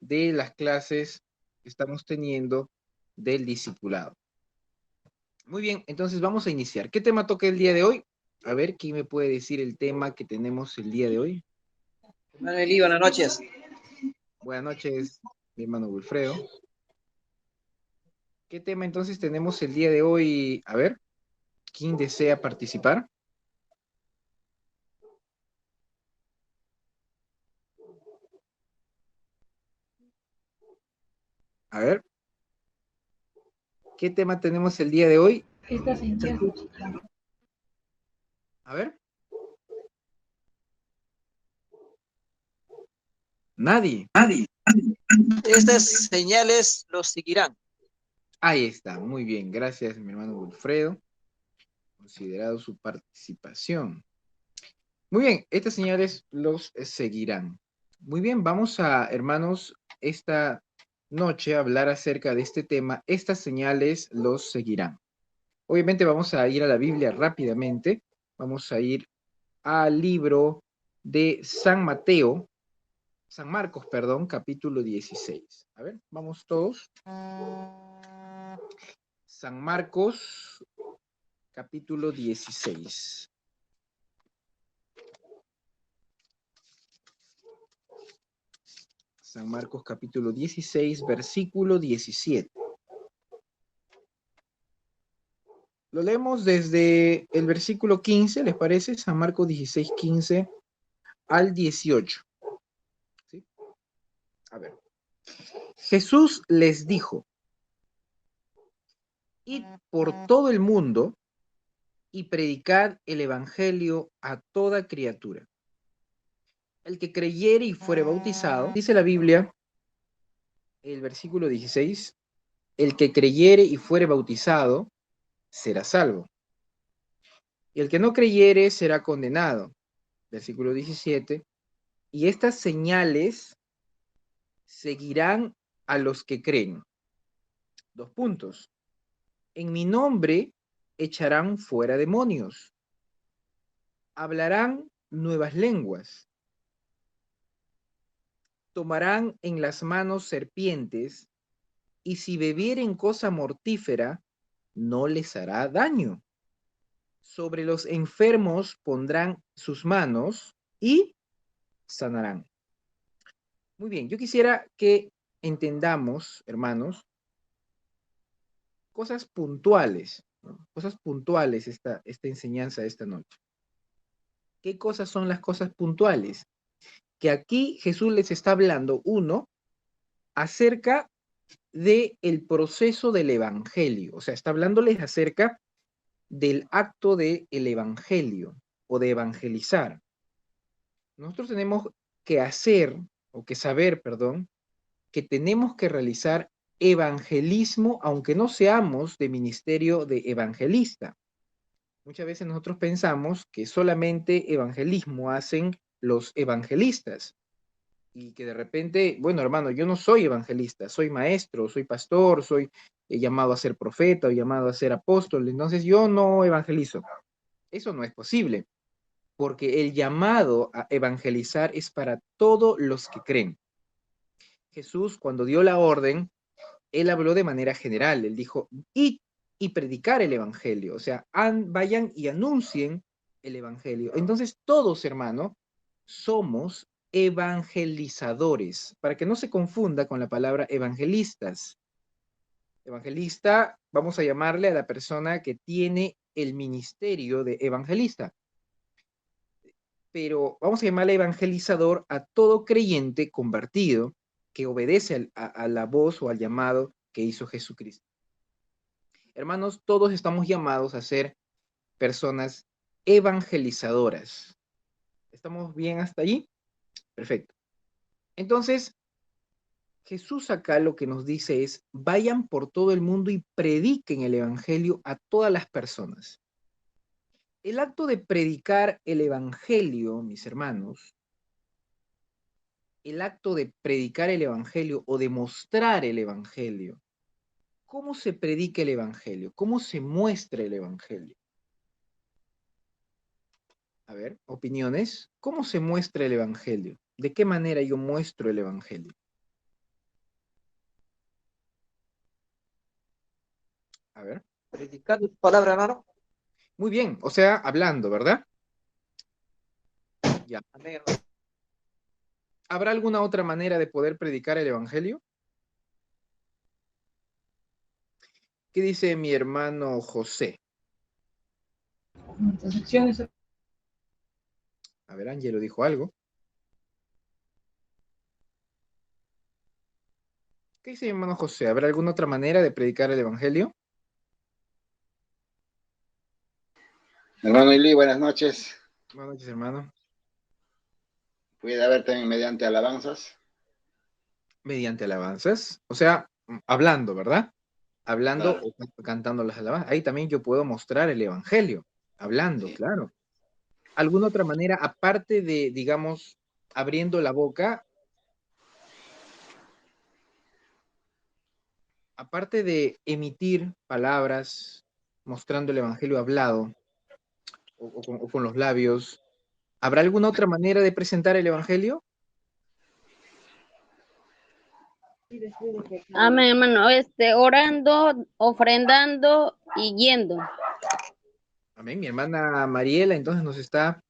de las clases que estamos teniendo del discipulado. Muy bien, entonces vamos a iniciar. ¿Qué tema toca el día de hoy? A ver, ¿quién me puede decir el tema que tenemos el día de hoy? Hermano Eli, buenas noches. Buenas noches, mi hermano Wilfredo. ¿Qué tema entonces tenemos el día de hoy? A ver, ¿quién desea participar? A ver, ¿qué tema tenemos el día de hoy? A ver. Nadie. Estas señales los seguirán. Ahí está, muy bien. Gracias, mi hermano Wilfredo. Considerado su participación. Muy bien, estas señales los seguirán. Muy bien, vamos a, hermanos, esta noche a hablar acerca de este tema. Estas señales los seguirán. Obviamente vamos a ir a la Biblia rápidamente. Vamos a ir al libro de San Marcos, perdón, capítulo 16. A ver, vamos todos. San Marcos, capítulo 16. San Marcos capítulo 16, versículo 17. Lo leemos desde el versículo 15, ¿les parece? San Marcos 16, 15 al 18. ¿Sí? A ver. Jesús les dijo, id por todo el mundo y predicad el evangelio a toda criatura. El que creyere y fuere bautizado, dice la Biblia, el versículo 16, el que creyere y fuere bautizado será salvo. Y el que no creyere será condenado. Versículo 17. Y estas señales seguirán a los que creen. 2 puntos. En mi nombre echarán fuera demonios. Hablarán nuevas lenguas. Tomarán en las manos serpientes, y si bebieren cosa mortífera, no les hará daño. Sobre los enfermos pondrán sus manos y sanarán. Muy bien, yo quisiera que entendamos, hermanos, cosas puntuales, ¿no? Cosas puntuales esta enseñanza de esta noche. ¿Qué cosas son las cosas puntuales? Que aquí Jesús les está hablando, uno, acerca del proceso del evangelio, o sea, está hablándoles acerca del acto del evangelio o de evangelizar. Nosotros tenemos que hacer, o que saber, perdón, que tenemos que realizar evangelismo, aunque no seamos de ministerio de evangelista. Muchas veces nosotros pensamos que solamente evangelismo hacen los evangelistas y que de repente, bueno, hermano, yo no soy evangelista, soy maestro, soy pastor, soy llamado a ser profeta o llamado a ser apóstol, entonces yo no evangelizo. Eso no es posible, porque el llamado a evangelizar es para todos los que creen. Jesús, cuando dio la orden, él habló de manera general, él dijo, id y predicar el evangelio, o sea, vayan y anuncien el evangelio. Entonces todos, hermano, somos evangelizadores, para que no se confunda con la palabra evangelistas. Evangelista, vamos a llamarle a la persona que tiene el ministerio de evangelista, pero vamos a llamarle evangelizador a todo creyente convertido que obedece a la voz o al llamado que hizo Jesucristo. Hermanos, todos estamos llamados a ser personas evangelizadoras. ¿Estamos bien hasta allí? Perfecto. Entonces, Jesús acá lo que nos dice es, vayan por todo el mundo y prediquen el evangelio a todas las personas. El acto de predicar el evangelio, mis hermanos, el acto de predicar el evangelio o de mostrar el evangelio, ¿cómo se predica el evangelio? ¿Cómo se muestra el evangelio? A ver, opiniones. ¿Cómo se muestra el evangelio? ¿De qué manera yo muestro el evangelio? A ver. Predicando tu palabra, hermano. Muy bien, o sea, hablando, ¿verdad? Ya. Amén, hermano. ¿Habrá alguna otra manera de poder predicar el Evangelio? ¿Qué dice mi hermano José? A ver, Ángelo dijo algo. ¿Qué dice mi hermano José? ¿Habrá alguna otra manera de predicar el Evangelio? Hermano Ili, buenas noches. Buenas noches, hermano. Puede haber también mediante alabanzas. Mediante alabanzas, o sea, hablando, ¿verdad? Hablando Claro. o cantando las alabanzas. Ahí también yo puedo mostrar el Evangelio, hablando, Sí. claro. ¿Alguna otra manera, aparte de, digamos, abriendo la boca, aparte de emitir palabras, mostrando el Evangelio hablado o con los labios, ¿habrá alguna otra manera de presentar el Evangelio? Amén, hermano. Orando, ofrendando y yendo. Amén. Mi hermana Mariela entonces nos está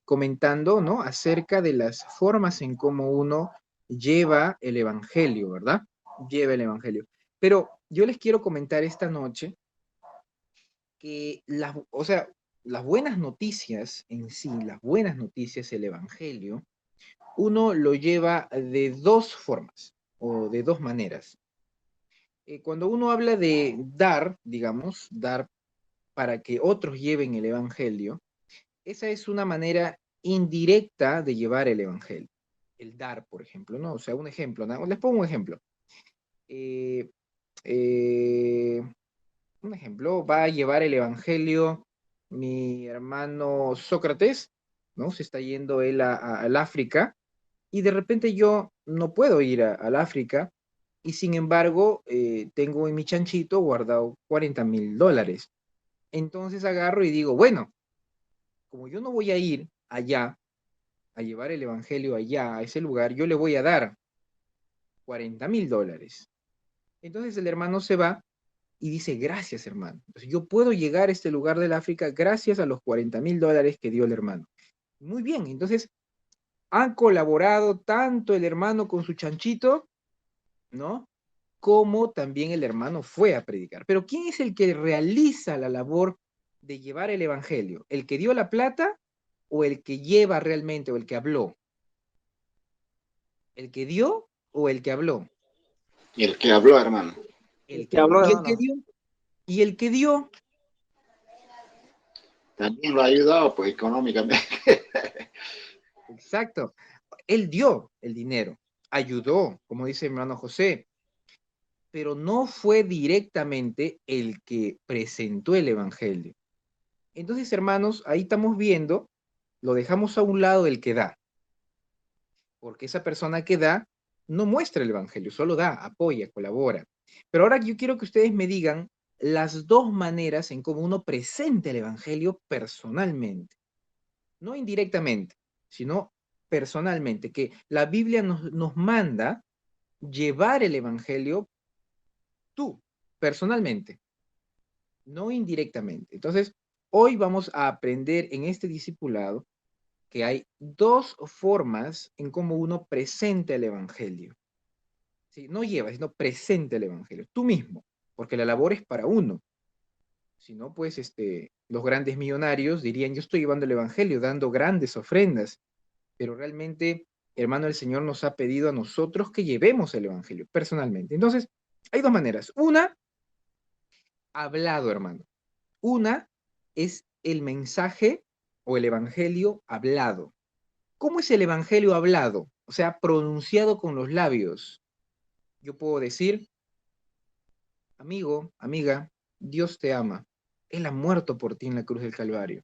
comentando, ¿no? Acerca de las formas en cómo uno lleva el Evangelio, ¿verdad? Lleva el Evangelio. Pero yo les quiero comentar esta noche que o sea, las buenas noticias en sí, las buenas noticias, el Evangelio, uno lo lleva de dos formas o de dos maneras. Cuando uno habla de dar, digamos, dar para que otros lleven el Evangelio, esa es una manera indirecta de llevar el Evangelio. El dar, por ejemplo, ¿no? O sea, un ejemplo, ¿no? Les pongo un ejemplo. Eh, eh, un ejemplo, va a llevar el Evangelio mi hermano Sócrates, ¿no? Se está yendo él al África y de repente yo no puedo ir al África y sin embargo tengo en mi chanchito guardado $40,000. Entonces agarro y digo, bueno, como yo no voy a ir allá a llevar el Evangelio allá, a ese lugar, yo le voy a dar $40,000. Entonces el hermano se va y dice, gracias, hermano. Entonces, yo puedo llegar a este lugar del África gracias a los $40,000 que dio el hermano. Muy bien, entonces han colaborado tanto el hermano con su chanchito, ¿no? Como también el hermano fue a predicar. Pero ¿quién es el que realiza la labor de llevar el Evangelio? ¿El que dio la plata o el que lleva realmente o el que habló? ¿El que dio o el que habló? Y el que habló, hermano. El Que que habló. habló, ¿Y el que hermano. dio? ¿Y el que dio? También lo ha ayudado, pues, económicamente. Exacto. Él dio el dinero, ayudó, como dice mi hermano José, pero no fue directamente el que presentó el Evangelio. Entonces, hermanos, ahí estamos viendo, lo dejamos a un lado el que da, porque esa persona que da no muestra el Evangelio, solo da, apoya, colabora. Pero ahora yo quiero que ustedes me digan las dos maneras en cómo uno presenta el Evangelio personalmente, no indirectamente, sino personalmente, que la Biblia nos manda llevar el Evangelio tú, personalmente, no indirectamente. Entonces, hoy vamos a aprender en este discipulado que hay dos formas en cómo uno presenta el Evangelio. ¿Sí? No lleva, sino presenta el Evangelio, tú mismo, porque la labor es para uno. Si no, pues los grandes millonarios dirían, yo estoy llevando el Evangelio, dando grandes ofrendas, pero realmente, hermano, el Señor nos ha pedido a nosotros que llevemos el Evangelio personalmente. Entonces, hay dos maneras. Una, hablado, hermano. Una es el mensaje o el Evangelio hablado. ¿Cómo es el Evangelio hablado? O sea, pronunciado con los labios. Yo puedo decir, amigo, amiga, Dios te ama. Él ha muerto por ti en la cruz del Calvario.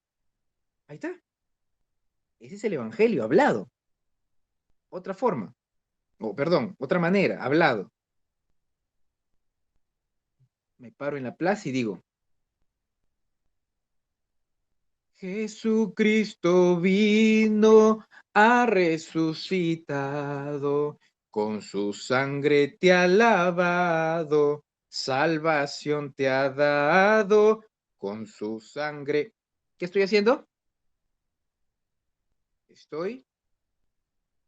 Ahí está. Ese es el Evangelio hablado. Otra forma, o perdón, otra manera, hablado. Me paro en la plaza y digo, Jesucristo vino, ha resucitado, con su sangre te ha lavado, salvación te ha dado con su sangre. ¿Qué estoy haciendo? Estoy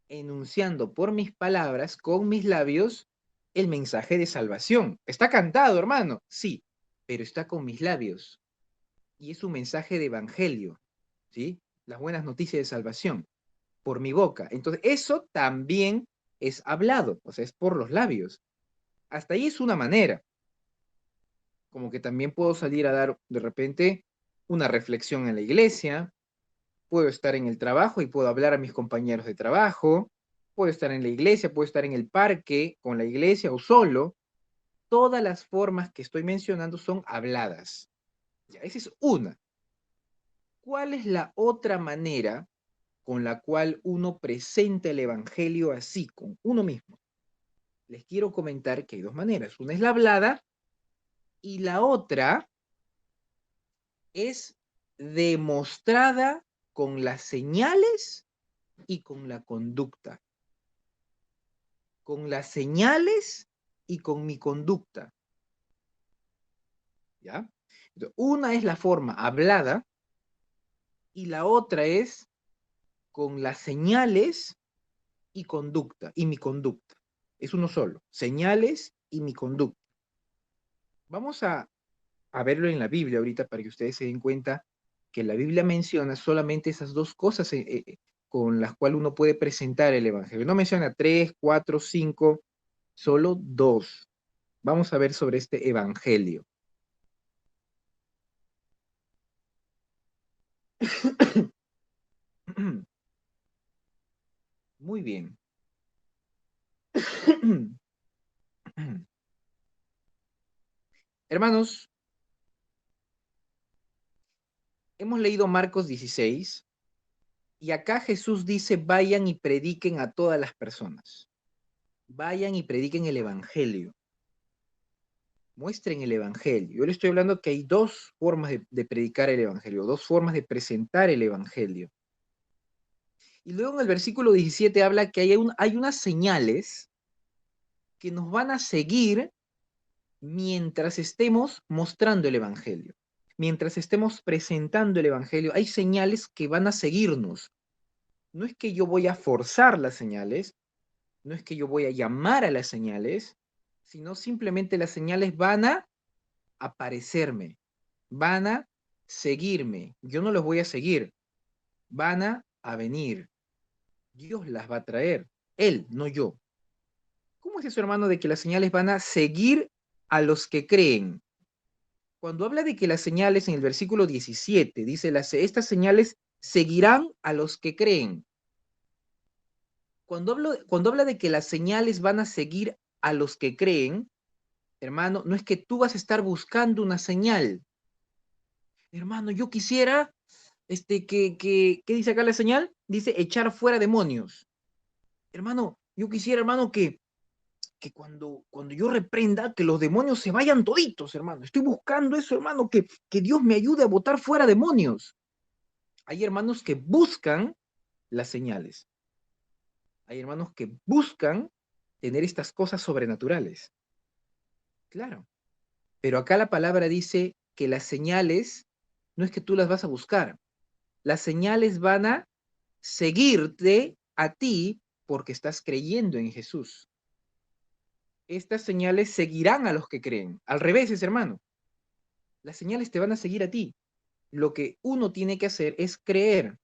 enunciando por mis palabras, con mis labios, el mensaje de salvación. Está cantado, hermano, sí, pero está con mis labios. Y es un mensaje de evangelio, ¿sí? Las buenas noticias de salvación, por mi boca. Entonces, eso también es hablado, o sea, es por los labios. Hasta ahí es una manera. Como que también puedo salir a dar de repente una reflexión en la iglesia, puedo estar en el trabajo y puedo hablar a mis compañeros de trabajo, puedo estar en la iglesia, puedo estar en el parque con la iglesia o solo. Todas las formas que estoy mencionando son habladas. Ya, esa es una. ¿Cuál es la otra manera con la cual uno presenta el evangelio así, con uno mismo? Les quiero comentar que hay dos maneras. Una es la hablada y la otra es demostrada con las señales y con la conducta. Con las señales y con mi conducta. ¿Ya? Entonces, una es la forma hablada y la otra es con las señales y conducta, y mi conducta. Es uno solo, señales y mi conducta. Vamos a verlo en la Biblia ahorita para que ustedes se den cuenta que la Biblia menciona solamente esas dos cosas con las cuales uno puede presentar el Evangelio. No menciona 3, 4, 5, solo dos. Vamos a ver sobre este Evangelio. Muy bien. Hermanos, hemos leído Marcos 16 y acá Jesús dice, vayan y prediquen a todas las personas. Vayan y prediquen el Evangelio. Muestren el Evangelio. Yo le estoy hablando que hay dos formas de predicar el Evangelio, dos formas de presentar el Evangelio. Y luego en el versículo 17 habla que hay unas señales que nos van a seguir mientras estemos mostrando el Evangelio. Mientras estemos presentando el Evangelio, hay señales que van a seguirnos. No es que yo voy a forzar las señales, no es que yo voy a llamar a las señales, sino simplemente las señales van a aparecerme, van a seguirme. Yo no los voy a seguir, van a venir. Dios las va a traer, Él, no yo. ¿Cómo es eso, hermano, de que las señales van a seguir a los que creen? Cuando habla de que las señales en el versículo 17, dice, estas señales seguirán a los que creen. Cuando habla de que las señales van a seguir a los que creen, hermano, no es que tú vas a estar buscando una señal. Hermano, yo quisiera, ¿qué dice acá la señal? Dice echar fuera demonios. Hermano, yo quisiera, hermano, que cuando yo reprenda, que los demonios se vayan toditos, hermano. Estoy buscando eso, hermano, que Dios me ayude a botar fuera demonios. Hay hermanos que buscan las señales. Hay hermanos que buscan tener estas cosas sobrenaturales. Claro. Pero acá la palabra dice que las señales no es que tú las vas a buscar. Las señales van a seguirte a ti porque estás creyendo en Jesús. Estas señales seguirán a los que creen. Al revés, hermano. Las señales te van a seguir a ti. Lo que uno tiene que hacer es creer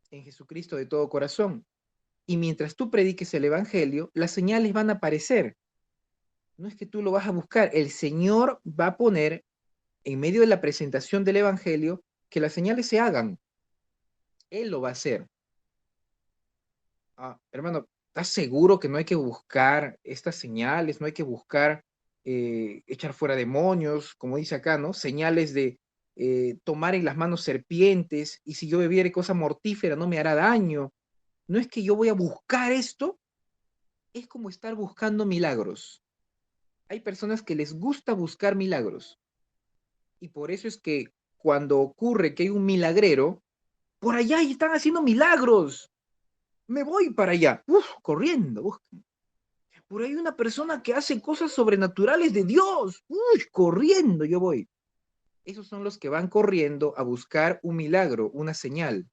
en Jesucristo de todo corazón. Y mientras tú prediques el Evangelio, las señales van a aparecer. No es que tú lo vas a buscar. El Señor va a poner en medio de la presentación del Evangelio que las señales se hagan. Él lo va a hacer. Hermano, ¿estás seguro que no hay que buscar estas señales? No hay que buscar echar fuera demonios, como dice acá, ¿no? Señales de tomar en las manos serpientes, y si yo bebiere cosa mortífera no me hará daño. No es que yo voy a buscar esto, es como estar buscando milagros. Hay personas que les gusta buscar milagros, y por eso es que cuando ocurre que hay un milagrero, por allá están haciendo milagros. Me voy para allá, corriendo, buscan. Por ahí hay una persona que hace cosas sobrenaturales de Dios. Uy, corriendo yo voy. Esos son los que van corriendo a buscar un milagro, una señal.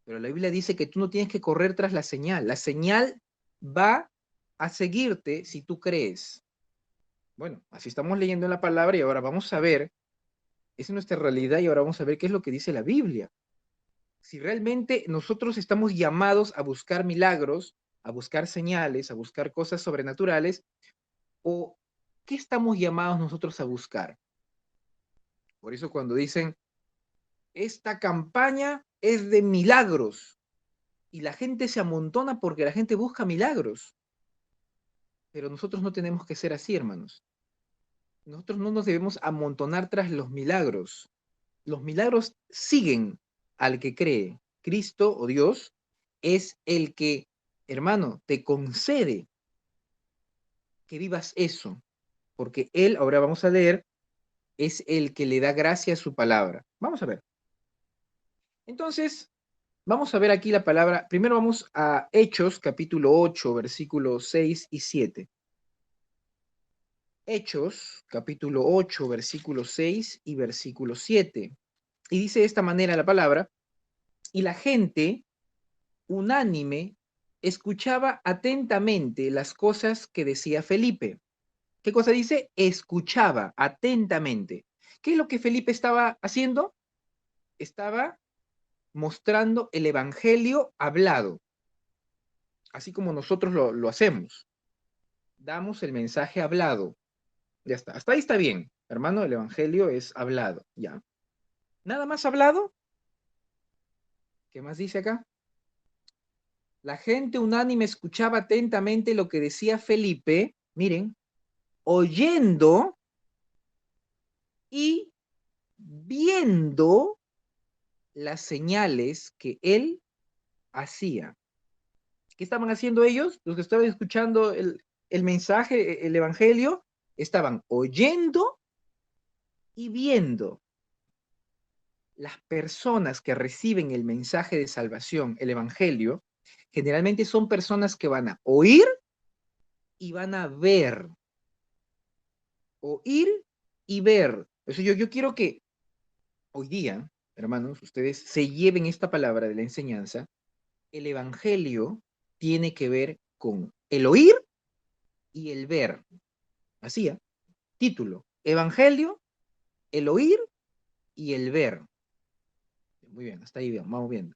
Pero la Biblia dice que tú no tienes que correr tras la señal. La señal va a seguirte si tú crees. Bueno, así estamos leyendo en la palabra y ahora vamos a ver, esa es nuestra realidad y ahora vamos a ver qué es lo que dice la Biblia. Si realmente nosotros estamos llamados a buscar milagros, a buscar señales, a buscar cosas sobrenaturales, o qué estamos llamados nosotros a buscar. Por eso cuando dicen, esta campaña es de milagros, y la gente se amontona porque la gente busca milagros. Pero nosotros no tenemos que ser así, hermanos. Nosotros no nos debemos amontonar tras los milagros. Los milagros siguen al que cree. Cristo o Dios es el que, hermano, te concede que vivas eso. Porque Él, ahora vamos a leer, es el que le da gracia a su palabra. Vamos a ver. Entonces, vamos a ver aquí la palabra. Primero vamos a Hechos, capítulo 8, versículos 6 y 7. Hechos, capítulo 8, versículos 6 y versículo 7. Y dice de esta manera la palabra, y la gente unánime escuchaba atentamente las cosas que decía Felipe. ¿Qué cosa dice? Escuchaba atentamente. ¿Qué es lo que Felipe estaba haciendo? Estaba mostrando el evangelio hablado, así como nosotros lo hacemos. Damos el mensaje hablado. Ya está. Hasta ahí está bien. Hermano, el evangelio es hablado. Ya. ¿Nada más hablado? ¿Qué más dice acá? La gente unánime escuchaba atentamente lo que decía Felipe, miren, oyendo y viendo las señales que él hacía. ¿Qué estaban haciendo ellos? Los que estaban escuchando el mensaje, el evangelio, estaban oyendo y viendo. Las personas que reciben el mensaje de salvación, el evangelio, generalmente son personas que van a oír y van a ver. Oír y ver. Eso yo quiero que hoy día, hermanos, ustedes se lleven esta palabra de la enseñanza. El evangelio tiene que ver con el oír y el ver. Así, ¿eh? Título, Evangelio, el oír y el ver. Muy bien, hasta ahí bien, vamos viendo.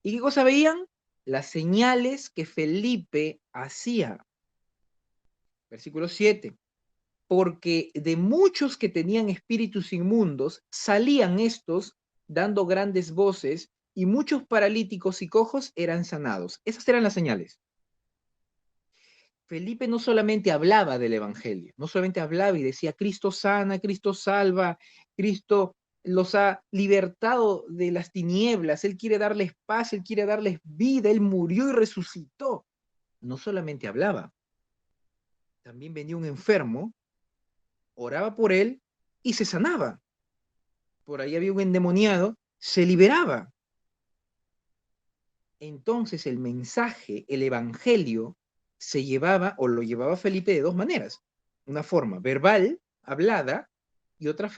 ¿Y qué cosa veían? Las señales que Felipe hacía. Versículo 7. Porque de muchos que tenían espíritus inmundos, salían estos dando grandes voces, y muchos paralíticos y cojos eran sanados. Esas eran las señales. Felipe no solamente hablaba del evangelio, no solamente hablaba y decía, Cristo sana, Cristo salva, Cristo los ha libertado de las tinieblas, Él quiere darles paz, Él quiere darles vida, Él murió y resucitó. No solamente hablaba, también venía un enfermo, oraba por él y se sanaba. Por ahí había un endemoniado, se liberaba. Entonces el mensaje, el evangelio, se llevaba o lo llevaba Felipe de dos maneras. Una forma verbal, hablada, y otra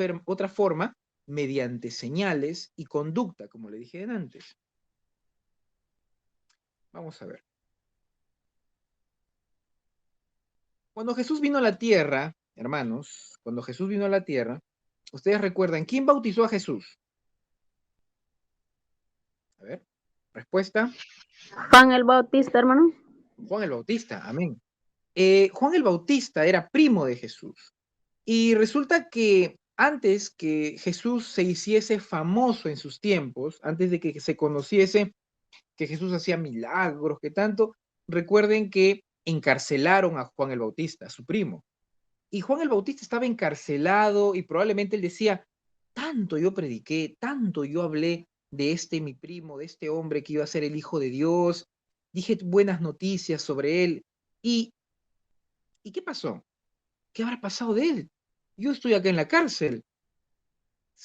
forma mediante señales y conducta, como le dije antes. Vamos a ver. Cuando Jesús vino a la tierra, hermanos, cuando Jesús vino a la tierra, ustedes recuerdan, ¿quién bautizó a Jesús? A ver, respuesta. Juan el Bautista, hermano. Juan el Bautista, amén. Juan el Bautista era primo de Jesús. Y resulta que antes que Jesús se hiciese famoso en sus tiempos, antes de que se conociese que Jesús hacía milagros, que tanto, recuerden que encarcelaron a Juan el Bautista, su primo. Y Juan el Bautista estaba encarcelado y probablemente él decía, tanto yo prediqué, tanto yo hablé de este mi primo, de este hombre que iba a ser el Hijo de Dios, dije buenas noticias sobre él. ¿Y qué pasó? ¿Qué habrá pasado de él? Yo estoy acá en la cárcel.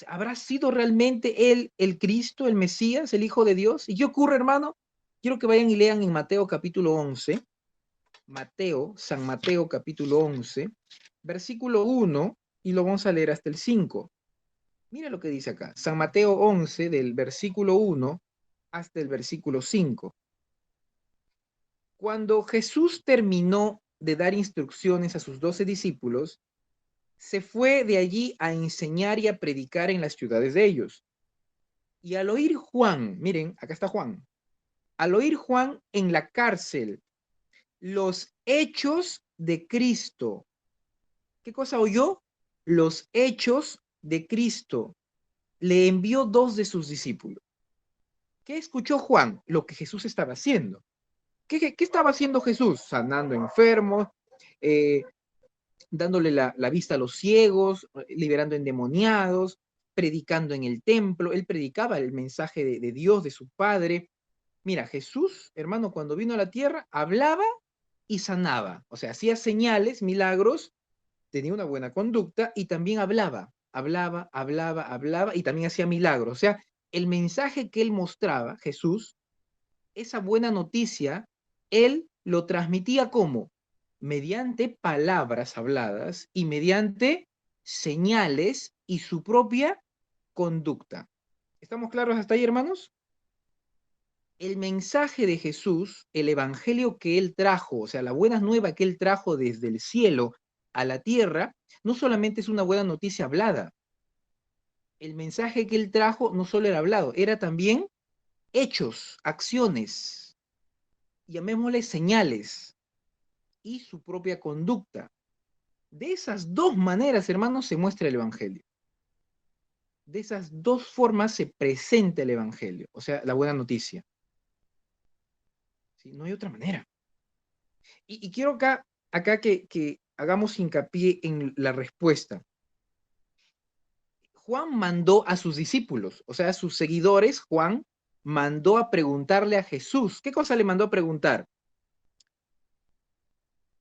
¿Habrá sido realmente él el Cristo, el Mesías, el Hijo de Dios? ¿Y qué ocurre, hermano? Quiero que vayan y lean en Mateo capítulo 11. Mateo, San Mateo capítulo 11, versículo 1, y lo vamos a leer hasta el 5. Mira lo que dice acá, San Mateo 11, del versículo 1 hasta el versículo 5. Cuando Jesús terminó de dar instrucciones a sus 12 discípulos, se fue de allí a enseñar y a predicar en las ciudades de ellos. Y al oír Juan, miren, acá está Juan, al oír Juan en la cárcel los hechos de Cristo. ¿Qué cosa oyó? Los hechos de Cristo. Le envió 2 de sus discípulos. ¿Qué escuchó Juan? Lo que Jesús estaba haciendo. ¿Qué estaba haciendo Jesús? Sanando enfermos, dándole la vista a los ciegos, liberando endemoniados, predicando en el templo. Él predicaba el mensaje de Dios, de su Padre. Mira, Jesús, hermano, cuando vino a la tierra, hablaba y sanaba. O sea, hacía señales, milagros, tenía una buena conducta y también hablaba y también hacía milagros. O sea, el mensaje que él mostraba, Jesús, esa buena noticia, él lo transmitía como mediante palabras habladas y mediante señales y su propia conducta. ¿Estamos claros hasta ahí, hermanos? El mensaje de Jesús, el evangelio que él trajo, o sea, la buena nueva que él trajo desde el cielo a la tierra, no solamente es una buena noticia hablada. El mensaje que él trajo no solo era hablado, era también hechos, acciones, llamémosle señales, y su propia conducta. De esas 2 maneras, hermanos, se muestra el evangelio. De esas 2 formas se presenta el evangelio, o sea, la buena noticia. ¿Sí? No hay otra manera. Y quiero acá que hagamos hincapié en la respuesta. Juan mandó a sus discípulos, o sea, a sus seguidores, Juan mandó a preguntarle a Jesús. ¿Qué cosa le mandó a preguntar?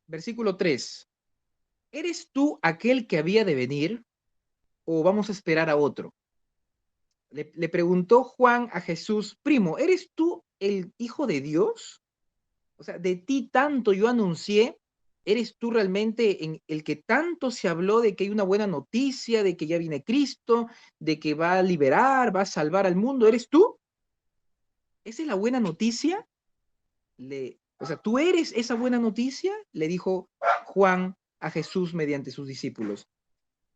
Versículo 3. ¿Eres tú aquel que había de venir o vamos a esperar a otro? Le preguntó Juan a Jesús, primo, ¿eres tú el Hijo de Dios? O sea, de ti tanto yo anuncié, ¿eres tú realmente en el que tanto se habló de que hay una buena noticia, de que ya viene Cristo, de que va a liberar, va a salvar al mundo? ¿Eres tú? ¿Esa es la buena noticia? O sea, ¿tú eres esa buena noticia? Le dijo Juan a Jesús mediante sus discípulos.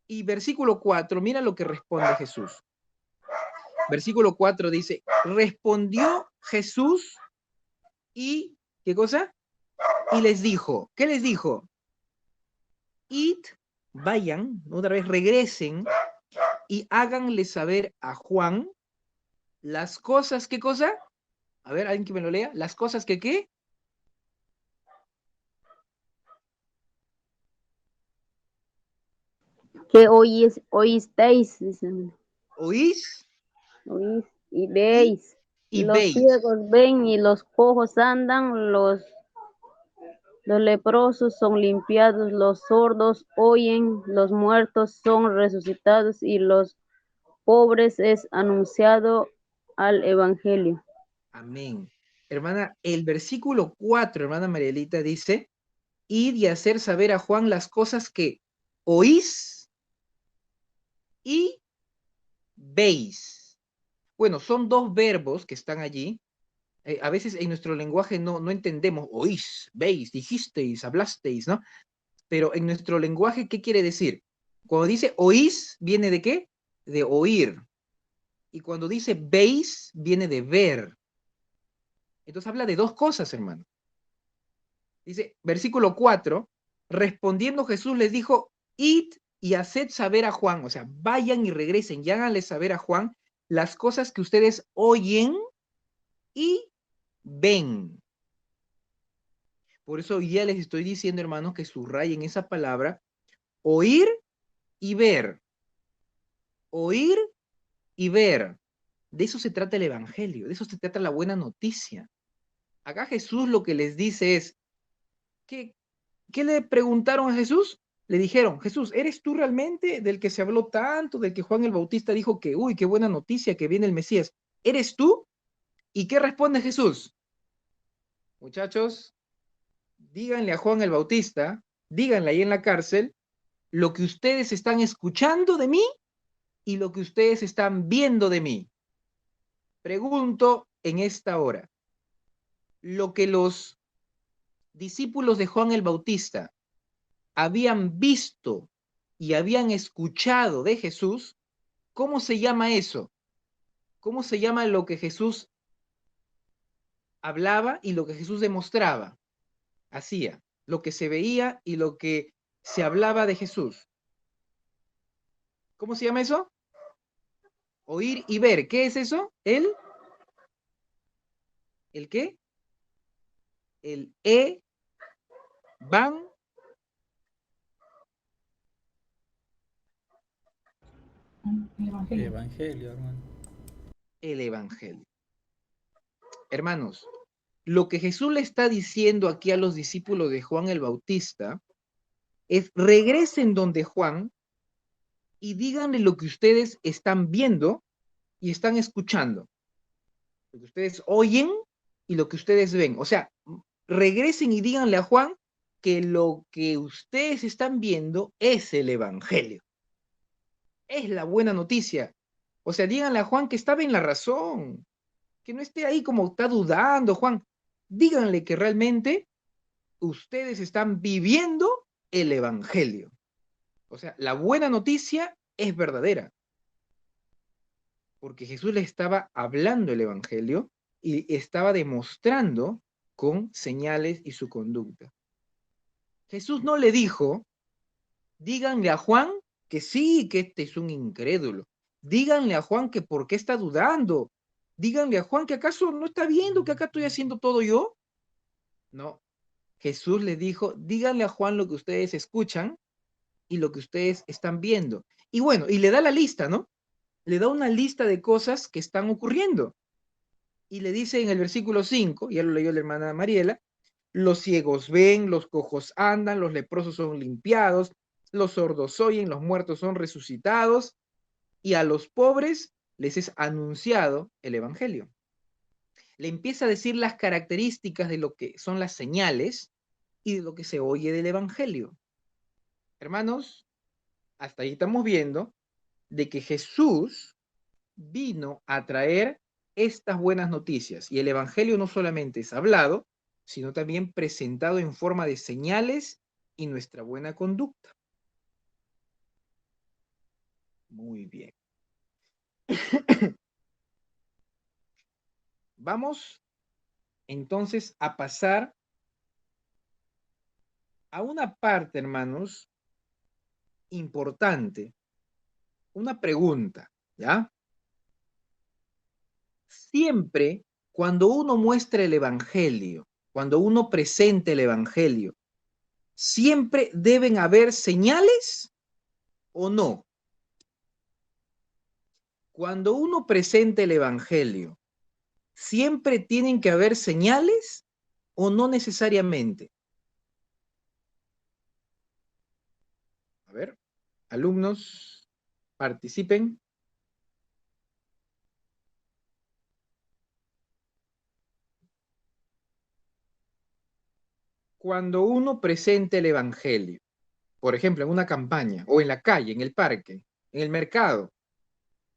Y versículo 4, mira lo que responde Jesús. Versículo 4 dice, respondió Jesús y, ¿qué cosa? Y les dijo, ¿qué les dijo? Id, vayan, otra vez regresen y háganle saber a Juan las cosas, ¿qué cosa? A ver, alguien que me lo lea. Las cosas que, ¿qué? Que oísteis, dicen, Oís oís y y, veis. y Los veis. ciegos ven y los cojos andan, los leprosos son limpiados, los sordos oyen, los muertos son resucitados y los pobres es anunciado al evangelio. Amén. Hermana, el versículo 4, hermana Marielita, dice, id y hacer saber a Juan las cosas que oís y veis. Bueno, son 2 verbos que están allí. A veces en nuestro lenguaje no entendemos, oís, veis, dijisteis, hablasteis, ¿no? Pero en nuestro lenguaje, ¿qué quiere decir? Cuando dice oís, ¿viene de qué? De oír. Y cuando dice veis, viene de ver. Entonces habla de 2 cosas, hermano. Dice, versículo 4, respondiendo Jesús les dijo, id y haced saber a Juan, o sea, vayan y regresen y háganle saber a Juan las cosas que ustedes oyen y ven. Por eso hoy día les estoy diciendo, hermanos, que subrayen esa palabra, oír y ver. Oír y ver. De eso se trata el evangelio, de eso se trata la buena noticia. Acá Jesús lo que les dice es, ¿qué le preguntaron a Jesús? Le dijeron, Jesús, ¿eres tú realmente del que se habló tanto, del que Juan el Bautista dijo que, uy, qué buena noticia que viene el Mesías? ¿Eres tú? ¿Y qué responde Jesús? Muchachos, díganle a Juan el Bautista, díganle ahí en la cárcel, lo que ustedes están escuchando de mí y lo que ustedes están viendo de mí. Pregunto en esta hora, lo que los discípulos de Juan el Bautista habían visto y habían escuchado de Jesús, ¿cómo se llama eso? ¿Cómo se llama lo que Jesús hablaba y lo que Jesús demostraba? Hacía, lo que se veía y lo que se hablaba de Jesús. ¿Cómo se llama eso? Oír y ver. ¿Qué es eso? ¿El qué? El van. Evangelio, hermano. El Evangelio. Hermanos, lo que Jesús le está diciendo aquí a los discípulos de Juan el Bautista es: regresen donde Juan y díganle lo que ustedes están viendo y están escuchando. Lo que ustedes oyen y lo que ustedes ven. O sea, regresen y díganle a Juan que lo que ustedes están viendo es el Evangelio. Es la buena noticia. O sea, díganle a Juan que estaba en la razón, que no esté ahí como está dudando, Juan. Díganle que realmente ustedes están viviendo el Evangelio. O sea, la buena noticia es verdadera, porque Jesús le estaba hablando el Evangelio y estaba demostrando con señales y su conducta. Jesús no le dijo, díganle a Juan que sí, que este es un incrédulo. Díganle a Juan que por qué está dudando. Díganle a Juan que acaso no está viendo que acá estoy haciendo todo yo. No, Jesús le dijo, díganle a Juan lo que ustedes escuchan y lo que ustedes están viendo. Y bueno, y le da la lista, ¿no? Le da una lista de cosas que están ocurriendo. Y le dice en el versículo 5, ya lo leyó la hermana Mariela, los ciegos ven, los cojos andan, los leprosos son limpiados, los sordos oyen, los muertos son resucitados, y a los pobres les es anunciado el Evangelio. Le empieza a decir las características de lo que son las señales y de lo que se oye del Evangelio. Hermanos, hasta ahí estamos viendo de que Jesús vino a traer estas buenas noticias. Y el Evangelio no solamente es hablado, sino también presentado en forma de señales y nuestra buena conducta. Muy bien. Vamos entonces a pasar a una parte, hermanos, importante. Una pregunta, ¿ya? Siempre cuando uno muestra el Evangelio, cuando uno presenta el Evangelio, ¿siempre deben haber señales o no? Cuando uno presenta el Evangelio, ¿siempre tienen que haber señales o no necesariamente? A ver, alumnos, participen. Cuando uno presenta el Evangelio, por ejemplo, en una campaña, o en la calle, en el parque, en el mercado,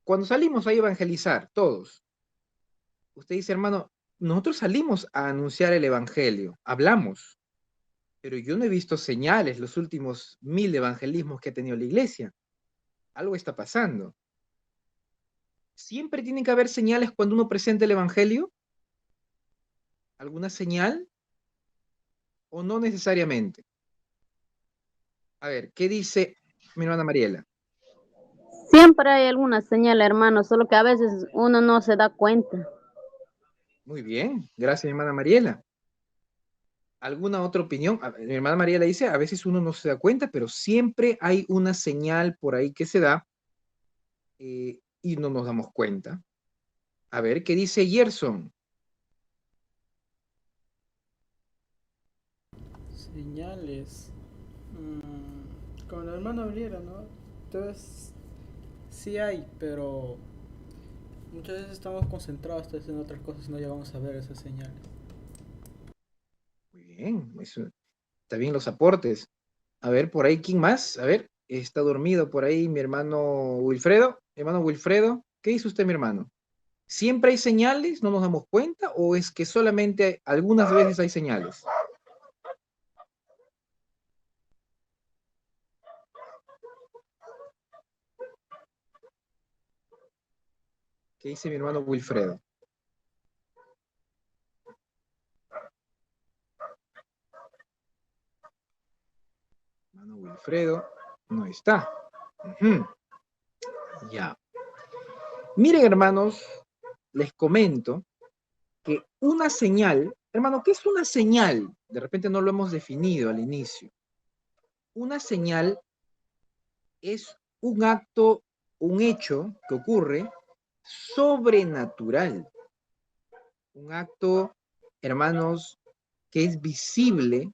cuando salimos a evangelizar, todos, usted dice, hermano, nosotros salimos a anunciar el Evangelio, hablamos, pero yo no he visto señales los últimos 1000 evangelismos que ha tenido la iglesia. Algo está pasando. ¿Siempre tiene que haber señales cuando uno presenta el Evangelio? ¿Alguna señal? ¿O no necesariamente? A ver, ¿qué dice mi hermana Mariela? Siempre hay alguna señal, hermano, solo que a veces uno no se da cuenta. Muy bien, gracias mi hermana Mariela. ¿Alguna otra opinión? Mi hermana Mariela dice, a veces uno no se da cuenta, pero siempre hay una señal por ahí que se da y no nos damos cuenta. A ver, ¿qué dice Gerson? Señales. Como la hermana abriera, ¿no? Entonces, sí hay, pero muchas veces estamos concentrados en otras cosas y no llegamos a ver esas señales. Muy bien, eso. Está bien los aportes. A ver, por ahí, ¿quién más? A ver, está dormido por ahí mi hermano Wilfredo. Hermano Wilfredo, ¿qué dice usted, mi hermano? ¿Siempre hay señales? ¿No nos damos cuenta? ¿O es que solamente algunas veces hay señales? ¿Qué dice mi hermano Wilfredo? Hermano Wilfredo no está. Ujú. Ya. Miren, hermanos, les comento que una señal, hermano, ¿qué es una señal? De repente no lo hemos definido al inicio. Una señal es un acto, un hecho que ocurre sobrenatural. Un acto, hermanos, que es visible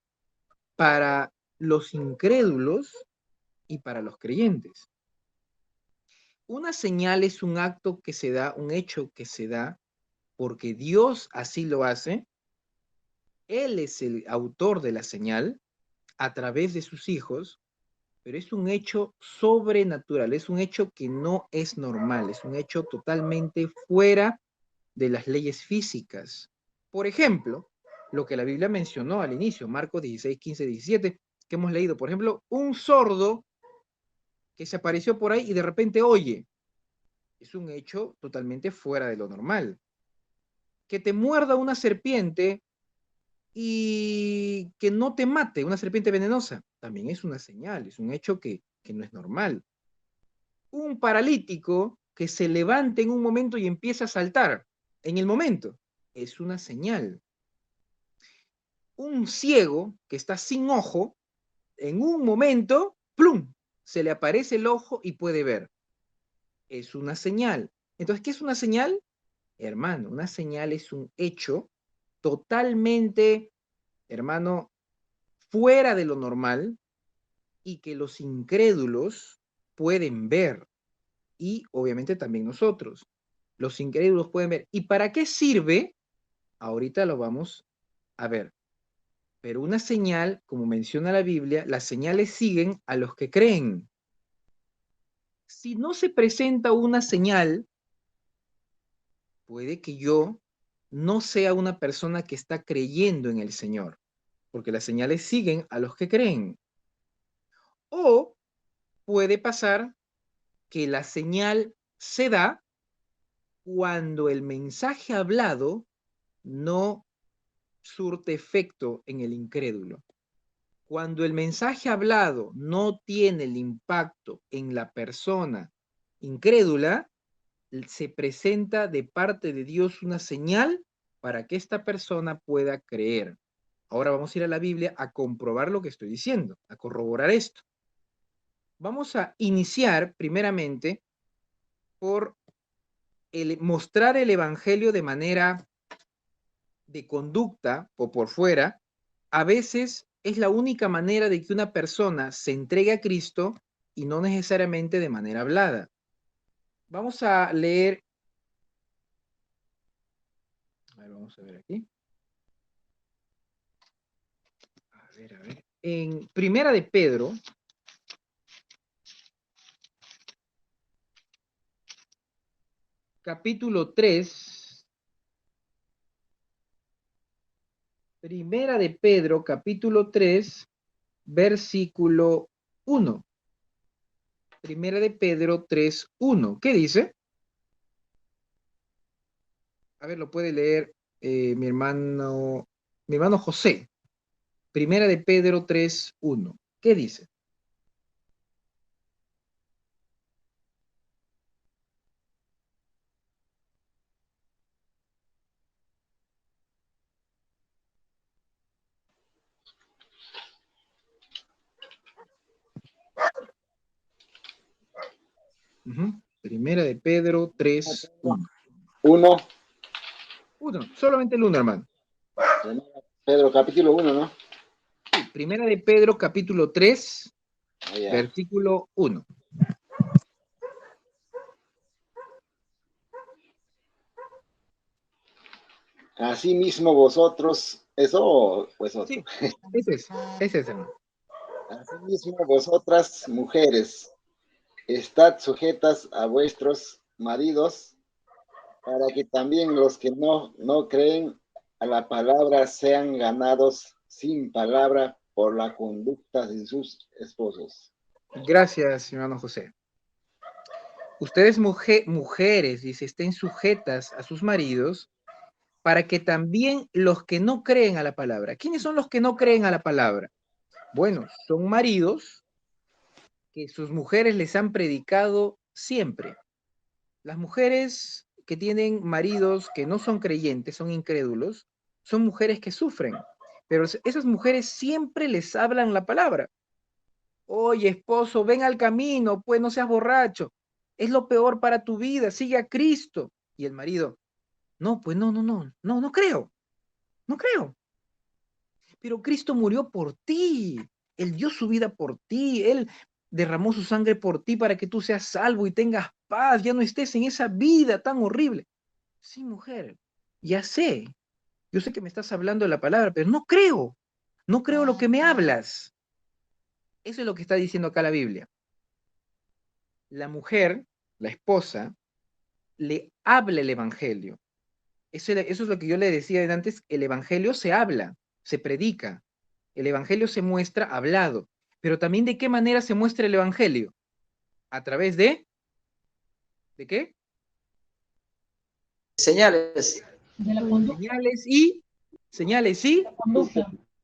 para los incrédulos y para los creyentes. Una señal es un acto que se da, un hecho que se da porque Dios así lo hace. Él es el autor de la señal a través de sus hijos, pero es un hecho sobrenatural, es un hecho que no es normal, es un hecho totalmente fuera de las leyes físicas. Por ejemplo, lo que la Biblia mencionó al inicio, Marcos 16, 15, 17, que hemos leído. Por ejemplo, un sordo que se apareció por ahí y de repente oye. Es un hecho totalmente fuera de lo normal. Que te muerda una serpiente y que no te mate, una serpiente venenosa, también es una señal, es un hecho que no es normal. Un paralítico que se levante en un momento y empieza a saltar en el momento, es una señal. Un ciego que está sin ojo, en un momento, ¡plum!, se le aparece el ojo y puede ver. Es una señal. Entonces, ¿qué es una señal? Hermano, una señal es un hecho totalmente, hermano, fuera de lo normal y que los incrédulos pueden ver. Y obviamente también nosotros. Los incrédulos pueden ver. ¿Y para qué sirve? Ahorita lo vamos a ver. Pero una señal, como menciona la Biblia, las señales siguen a los que creen. Si no se presenta una señal, puede que yo no sea una persona que está creyendo en el Señor, porque las señales siguen a los que creen. O puede pasar que la señal se da cuando el mensaje hablado no surte efecto en el incrédulo. Cuando el mensaje hablado no tiene el impacto en la persona incrédula, se presenta de parte de Dios una señal para que esta persona pueda creer. Ahora vamos a ir a la Biblia a comprobar lo que estoy diciendo, a corroborar esto. Vamos a iniciar primeramente por mostrar el Evangelio de manera de conducta o por fuera. A veces es la única manera de que una persona se entregue a Cristo y no necesariamente de manera hablada. Vamos a leer. A ver, vamos a ver aquí. A ver. En Primera de Pedro, capítulo 3. Primera de Pedro, capítulo 3, versículo 1. Primera de Pedro 3, 1. ¿Qué dice? A ver, lo puede leer mi hermano José. Primera de Pedro 3, 1. ¿Qué dice? Primera de Pedro 3, 1. 1, 1, solamente el 1, hermano. Pedro capítulo 1, ¿no? Sí, Primera de Pedro capítulo 3, Ya. versículo 1. Asimismo vosotros, ¿Eso o pues otro? Sí, ese es, hermano. Asimismo, vosotras, mujeres, estad sujetas a vuestros maridos, para que también los que no creen a la palabra sean ganados sin palabra por la conducta de sus esposos. Gracias, hermano José. Ustedes mujeres, dice, estén sujetas a sus maridos para que también los que no creen a la palabra. ¿Quiénes son los que no creen a la palabra? Bueno, son maridos que sus mujeres les han predicado siempre. Las mujeres que tienen maridos que no son creyentes, son incrédulos, son mujeres que sufren, pero esas mujeres siempre les hablan la palabra. Oye, esposo, ven al camino, pues no seas borracho. Es lo peor para tu vida, sigue a Cristo. Y el marido, no, pues no creo, no creo. Pero Cristo murió por ti. Él dio su vida por ti. Él derramó su sangre por ti para que tú seas salvo y tengas paz. Ya no estés en esa vida tan horrible. Sí, mujer, ya sé. Yo sé que me estás hablando de la palabra, pero no creo. No creo lo que me hablas. Eso es lo que está diciendo acá la Biblia. La mujer, la esposa, le habla el evangelio. Eso es lo que yo le decía antes, el evangelio se habla, se predica. El evangelio se muestra hablado. Pero también de qué manera se muestra el evangelio. A través ¿de qué? Señales. Señales y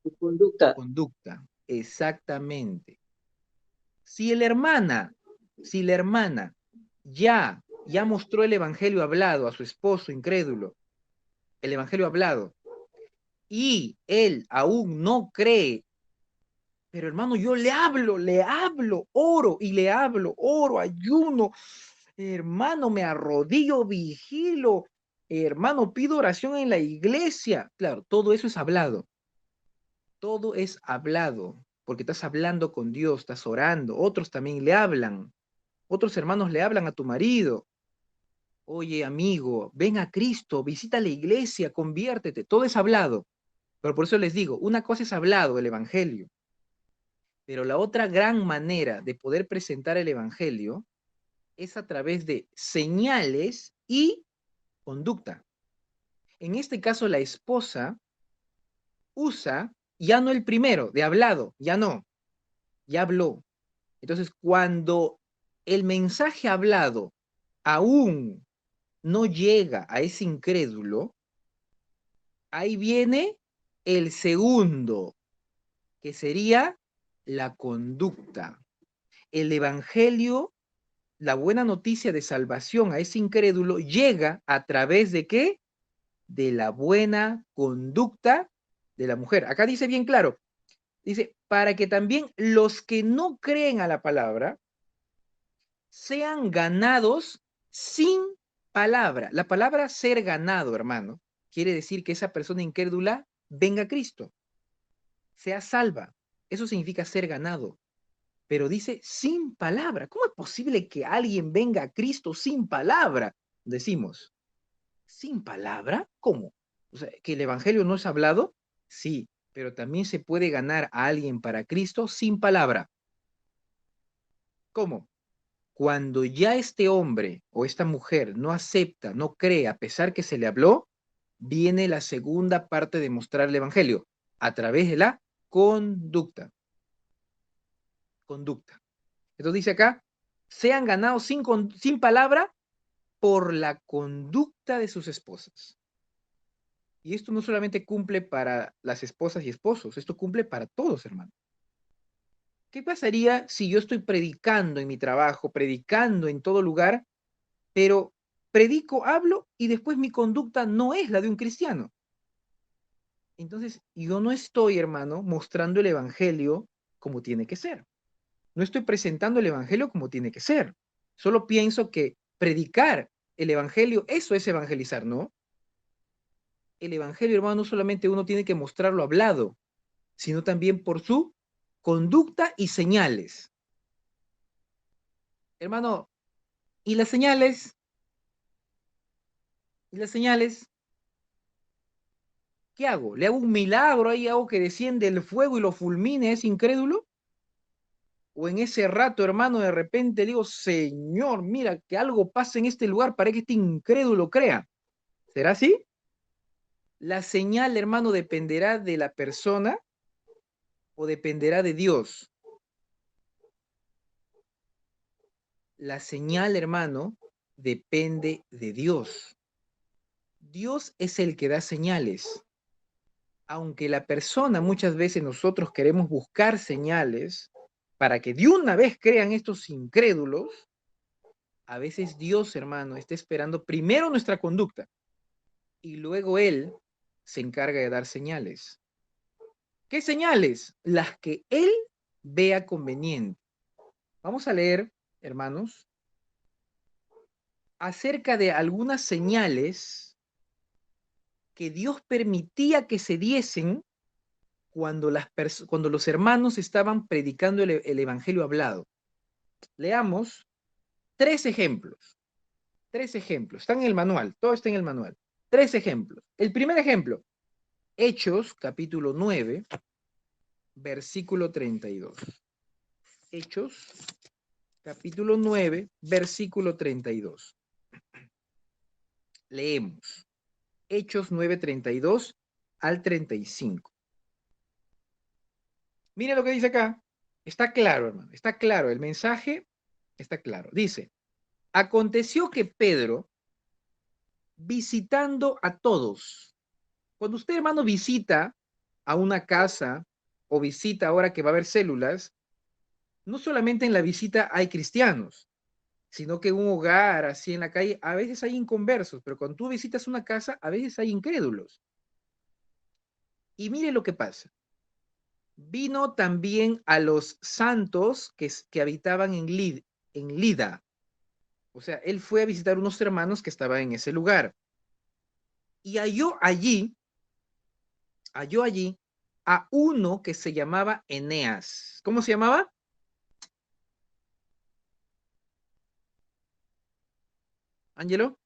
Tu conducta. conducta. Exactamente. Si la hermana, si la hermana ya mostró el evangelio hablado a su esposo incrédulo, el evangelio hablado, y él aún no cree, pero hermano, yo le hablo, oro y le hablo, oro, ayuno, hermano, me arrodillo, vigilo, hermano, pido oración en la iglesia. Claro, todo eso es hablado. Todo es hablado, porque estás hablando con Dios, estás orando, otros también le hablan, otros hermanos le hablan a tu marido. Oye, amigo, ven a Cristo, visita la iglesia, conviértete, todo es hablado. Pero por eso les digo, una cosa es hablado, el evangelio, pero la otra gran manera de poder presentar el evangelio es a través de señales y conducta. En este caso, la esposa usa ya no el primero, de hablado, ya no, ya habló. Entonces, cuando el mensaje hablado aún no llega a ese incrédulo, ahí viene el segundo, que sería la conducta. El evangelio, la buena noticia de salvación a ese incrédulo llega a través de ¿qué? De la buena conducta de la mujer. Acá dice bien claro, dice, para que también los que no creen a la palabra sean ganados sin palabra. La palabra ser ganado, hermano, quiere decir que esa persona incrédula venga a Cristo, sea salva. Eso significa ser ganado. Pero dice sin palabra. ¿Cómo es posible que alguien venga a Cristo sin palabra? Decimos, ¿sin palabra? ¿Cómo? O sea, ¿que el Evangelio no es hablado? Sí, pero también se puede ganar a alguien para Cristo sin palabra. ¿Cómo? Cuando ya este hombre o esta mujer no acepta, no cree, a pesar que se le habló, viene la segunda parte de mostrar el Evangelio, a través de la conducta. Conducta. Entonces dice acá, sean ganados sin palabra por la conducta de sus esposas. Y esto no solamente cumple para las esposas y esposos, esto cumple para todos, hermano. ¿Qué pasaría si yo estoy predicando en mi trabajo, predicando en todo lugar, pero predico, hablo y después mi conducta no es la de un cristiano? Entonces, yo no estoy, hermano, mostrando el evangelio como tiene que ser. No estoy presentando el evangelio como tiene que ser. Solo pienso que predicar el evangelio, eso es evangelizar, ¿no? El evangelio, hermano, no solamente uno tiene que mostrarlo hablado, sino también por su conducta y señales. Hermano, ¿y las señales? ¿Y las señales? ¿Qué hago? ¿Le hago un milagro ahí, hago que desciende el fuego y lo fulmine a ese incrédulo? ¿O en ese rato, hermano, de repente le digo, Señor, mira, que algo pasa en este lugar para que este incrédulo crea? ¿Será así? La señal, hermano, dependerá de la persona o dependerá de Dios. La señal, hermano, depende de Dios. Dios es el que da señales. Aunque la persona, muchas veces nosotros queremos buscar señales para que de una vez crean estos incrédulos, a veces Dios, hermano, está esperando primero nuestra conducta y luego Él se encarga de dar señales. ¿Qué señales? Las que Él vea conveniente. Vamos a leer, hermanos, acerca de algunas señales que Dios permitía que se diesen cuando los hermanos estaban predicando el evangelio hablado. Leamos tres ejemplos. Tres ejemplos. Están en el manual. Todo está en el manual. Tres ejemplos. El primer ejemplo. Hechos, capítulo 9, versículo 32. Hechos, capítulo 9, versículo 32. Leemos. Hechos 9, 32 al 35. Mire lo que dice acá. Está claro, hermano. Está claro. El mensaje está claro. Dice, aconteció que Pedro, visitando a todos. Cuando usted, hermano, visita a una casa o visita ahora que va a haber células, no solamente en la visita hay cristianos, sino que en un hogar, así en la calle, a veces hay inconversos, pero cuando tú visitas una casa, a veces hay incrédulos. Y mire lo que pasa. Vino también a los santos que habitaban en Lida. O sea, él fue a visitar unos hermanos que estaban en ese lugar. Y halló allí a uno que se llamaba Eneas. ¿Cómo se llamaba? Ángelo.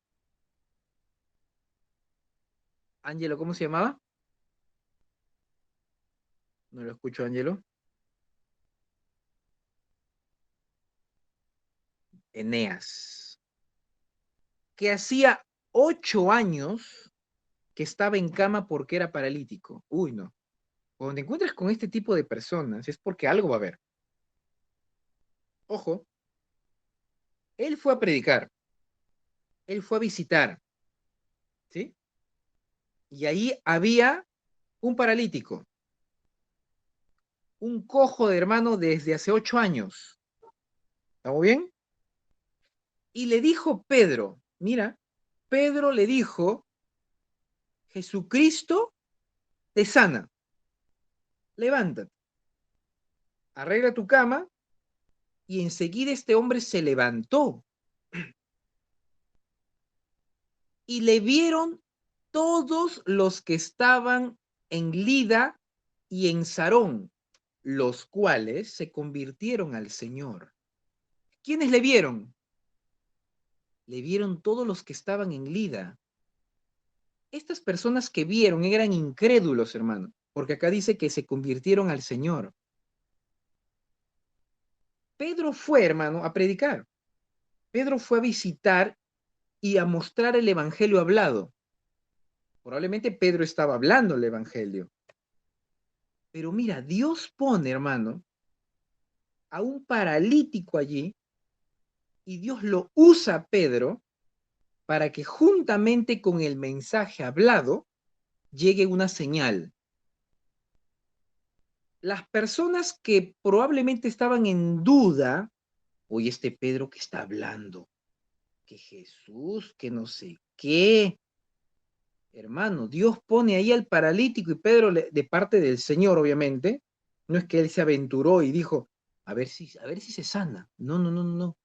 Ángelo, ¿cómo se llamaba? No lo escucho, Ángelo. Eneas. Que hacía 8 años que estaba en cama porque era paralítico. Uy, no. Cuando te encuentras con este tipo de personas es porque algo va a haber. Ojo, él fue a predicar, él fue a visitar, ¿sí? Y ahí había un paralítico, un cojo de hermano desde hace 8 años. ¿Estamos bien? Y le dijo Pedro, mira, Pedro le dijo, Jesucristo te sana, levántate, arregla tu cama, y enseguida este hombre se levantó. Y le vieron todos los que estaban en Lida y en Sarón, los cuales se convirtieron al Señor. ¿Quiénes le vieron? Le vieron todos los que estaban en Lida. Estas personas que vieron eran incrédulos, hermano, porque acá dice que se convirtieron al Señor. Pedro fue, hermano, a predicar. Pedro fue a visitar y a mostrar el evangelio hablado. Probablemente Pedro estaba hablando el evangelio. Pero mira, Dios pone, hermano, a un paralítico allí y Dios lo usa a Pedro para que juntamente con el mensaje hablado llegue una señal. Las personas que probablemente estaban en duda, oye, este Pedro que está hablando, que Jesús, que no sé qué. Hermano, Dios pone ahí al paralítico y Pedro, de parte del Señor, obviamente, no es que él se aventuró y dijo, a ver si se sana. No, no, no, no.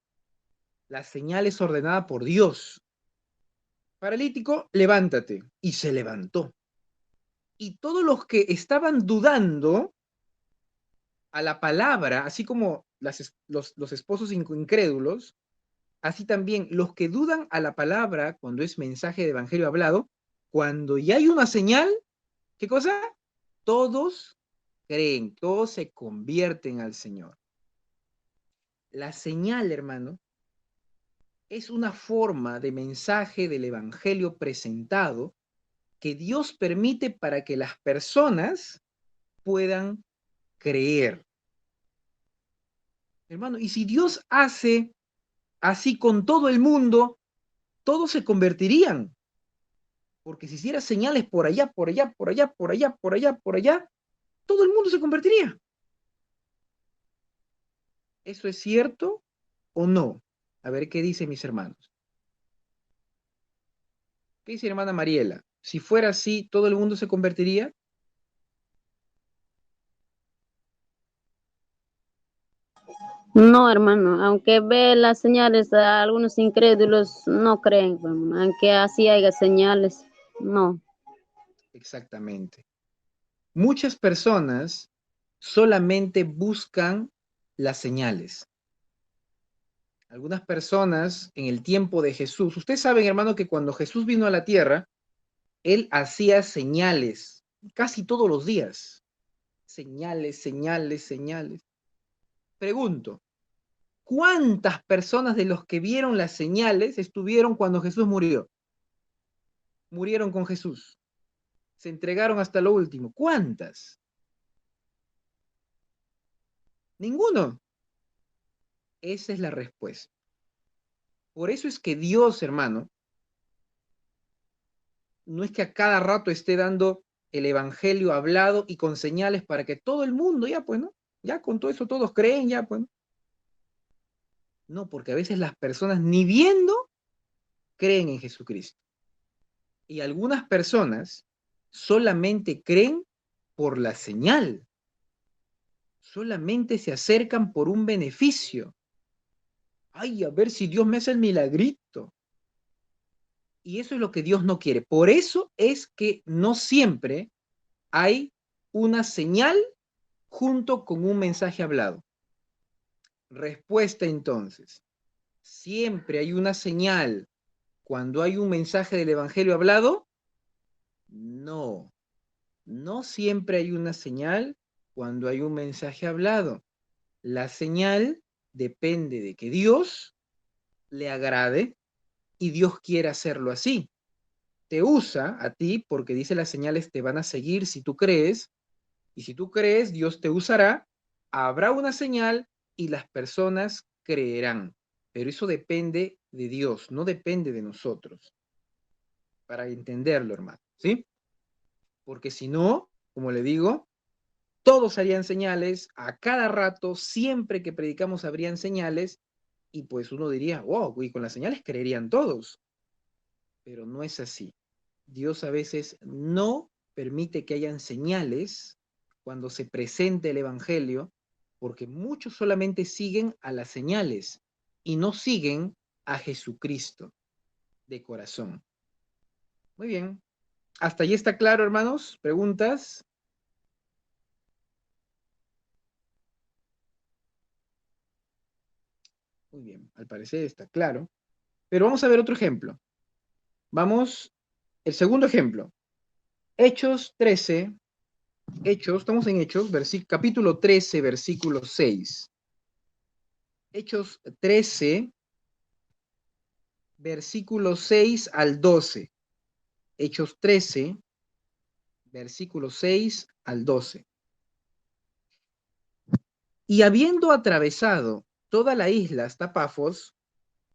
La señal es ordenada por Dios. Paralítico, levántate. Y se levantó. Y todos los que estaban dudando a la palabra, así como los esposos incrédulos, así también los que dudan a la palabra cuando es mensaje de evangelio hablado, cuando ya hay una señal, ¿Qué cosa? Todos creen, todos se convierten al Señor. La señal, hermano, es una forma de mensaje del Evangelio presentado que Dios permite para que las personas puedan creer. Hermano, y si Dios hace así con todo el mundo, todos se convertirían. Porque si hiciera señales por allá, por allá, por allá, por allá, por allá, por allá, todo el mundo se convertiría. ¿Eso es cierto o no? A ver qué dicen mis hermanos. ¿Qué dice hermana Mariela? Si fuera así, ¿todo el mundo se convertiría? No, hermano, aunque ve las señales, algunos incrédulos no creen, hermano, aunque así haya señales, no. Exactamente. Muchas personas solamente buscan las señales. Algunas personas en el tiempo de Jesús, ustedes saben, hermano, que cuando Jesús vino a la tierra, él hacía señales casi todos los días. Señales, señales, señales. Pregunto, ¿cuántas personas de los que vieron las señales estuvieron cuando Jesús murió? Murieron con Jesús. Se entregaron hasta lo último. ¿Cuántas? Ninguno. Esa es la respuesta. Por eso es que Dios, hermano, no es que a cada rato esté dando el evangelio hablado y con señales para que todo el mundo, ya pues, ¿no? Ya con todo eso todos creen, ya pues, ¿no? No, porque a veces las personas ni viendo creen en Jesucristo. Y algunas personas solamente creen por la señal. Solamente se acercan por un beneficio. Ay, a ver si Dios me hace el milagrito. Y eso es lo que Dios no quiere. Por eso es que no siempre hay una señal junto con un mensaje hablado. Respuesta entonces. ¿Siempre hay una señal cuando hay un mensaje del Evangelio hablado? No. No siempre hay una señal cuando hay un mensaje hablado. La señal depende de que Dios le agrade y Dios quiere hacerlo así. Te usa a ti porque dice las señales te van a seguir si tú crees, y si tú crees, Dios te usará, habrá una señal y las personas creerán. Pero eso depende de Dios, no depende de nosotros, para entenderlo, hermano, ¿sí? Porque si no, como le digo, todos harían señales, a cada rato, siempre que predicamos habrían señales, y pues uno diría, wow, y con las señales creerían todos. Pero no es así. Dios a veces no permite que hayan señales cuando se presente el Evangelio, porque muchos solamente siguen a las señales y no siguen a Jesucristo de corazón. Muy bien. ¿Hasta allí está claro, hermanos? ¿Preguntas? Muy bien, al parecer está claro. Pero vamos a ver otro ejemplo. Vamos, el segundo ejemplo. Hechos 13, estamos en Hechos, capítulo 13, versículo 6. Hechos 13, versículo 6 al 12. Hechos 13, versículo 6 al 12. Y habiendo atravesado toda la isla hasta Pafos,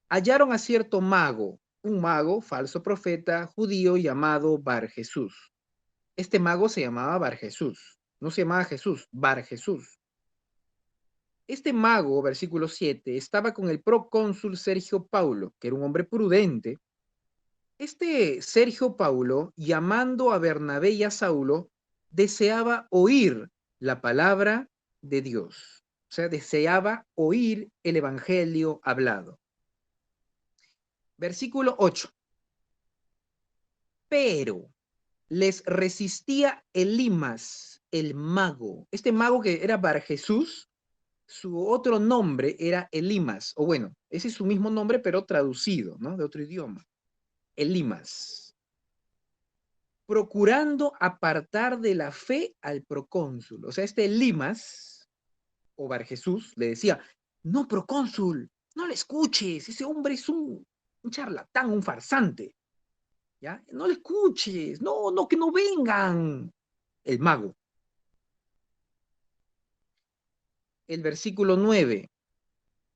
hallaron a cierto mago, un mago, falso profeta, judío llamado Bar Jesús. Este mago se llamaba Bar Jesús, no se llamaba Jesús, Bar Jesús. Este mago, versículo 7, estaba con el procónsul Sergio Paulo, que era un hombre prudente. Este Sergio Paulo, llamando a Bernabé y a Saulo, deseaba oír la palabra de Dios. O sea, deseaba oír el evangelio hablado. Versículo 8. Pero les resistía Elimas, el mago. Este mago que era Bar Jesús, su otro nombre era Elimas, o bueno, ese es su mismo nombre, pero traducido, ¿no? De otro idioma. Elimas. procurando apartar de la fe al procónsul. O sea, este Elimas, o Bar Jesús, le decía, no, procónsul, no le escuches, ese hombre es un charlatán, un farsante. ¿Ya? No le escuches, no, que no vengan. El mago. El versículo 9.